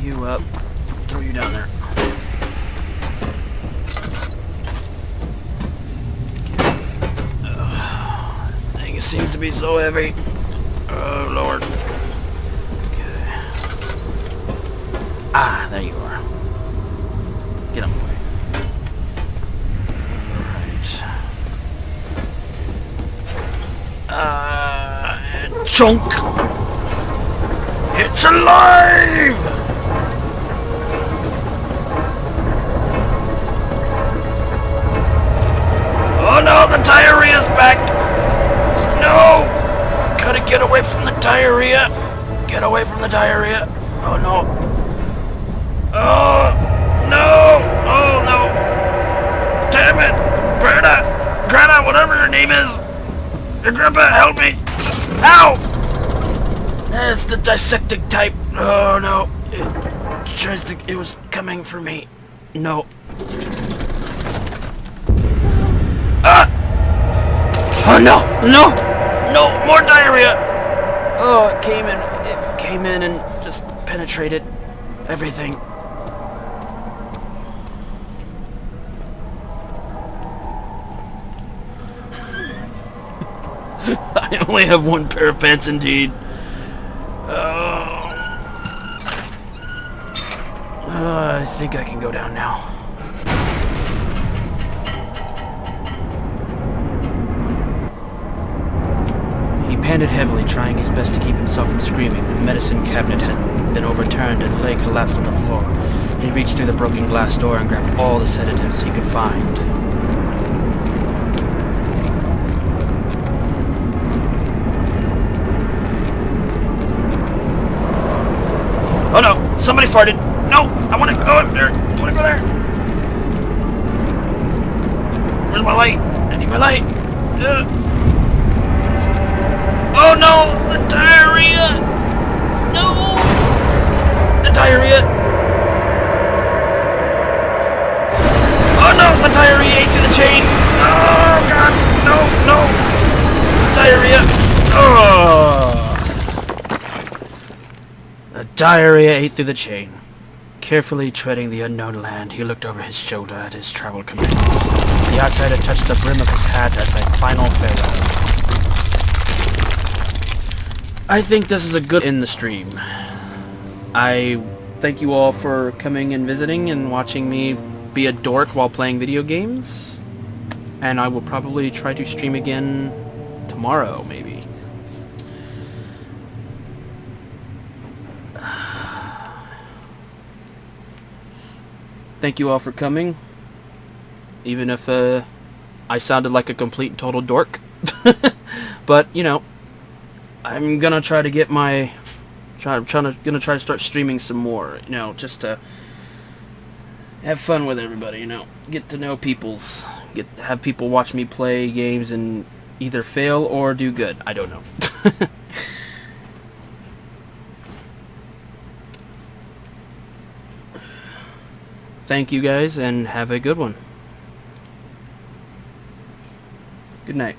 you up. Throw you down there. Thing seems to be so heavy. Oh, Lord. Okay. Ah, there you are. Get out of the way. Alright. Chunk! It's alive! Oh no, the diarrhea's back! No! Gotta get away from the diarrhea! Get away from the diarrhea! Oh no! Oh no! Oh no! Damn it! Greta, whatever your name is! Agrippa, help me! Ow! That's the dissecting type. Oh no! It was coming for me. No. Ah! Oh no! No! No! More diarrhea! Oh, it came in and just penetrated everything. I only have one pair of pants indeed. I think I can go down now. He panted heavily, trying his best to keep himself from screaming. The medicine cabinet had been overturned and lay collapsed on the floor. He reached through the broken glass door and grabbed all the sedatives he could find. Oh no! Somebody farted! No! I want to go up there! I want to go there! Where's my light? I need my light! Oh no! The diarrhea! No! The diarrhea! Oh no! The diarrhea ate through the chain! Oh god! No! No! The diarrhea! Oh! The diarrhea ate through the chain. Carefully treading the unknown land, he looked over his shoulder at his travel companions. The outsider touched the brim of his hat as a final farewell. I think this is a good in the stream. I thank you all for coming and visiting and watching me be a dork while playing video games. And I will probably try to stream again tomorrow, maybe. Thank you all for coming, even if I sounded like a complete and total dork. But you know, I'm gonna try to get my gonna try to start streaming some more. You know, just to have fun with everybody. You know, get to know have people watch me play games and either fail or do good. I don't know. Thank you guys, and have a good one. Good night.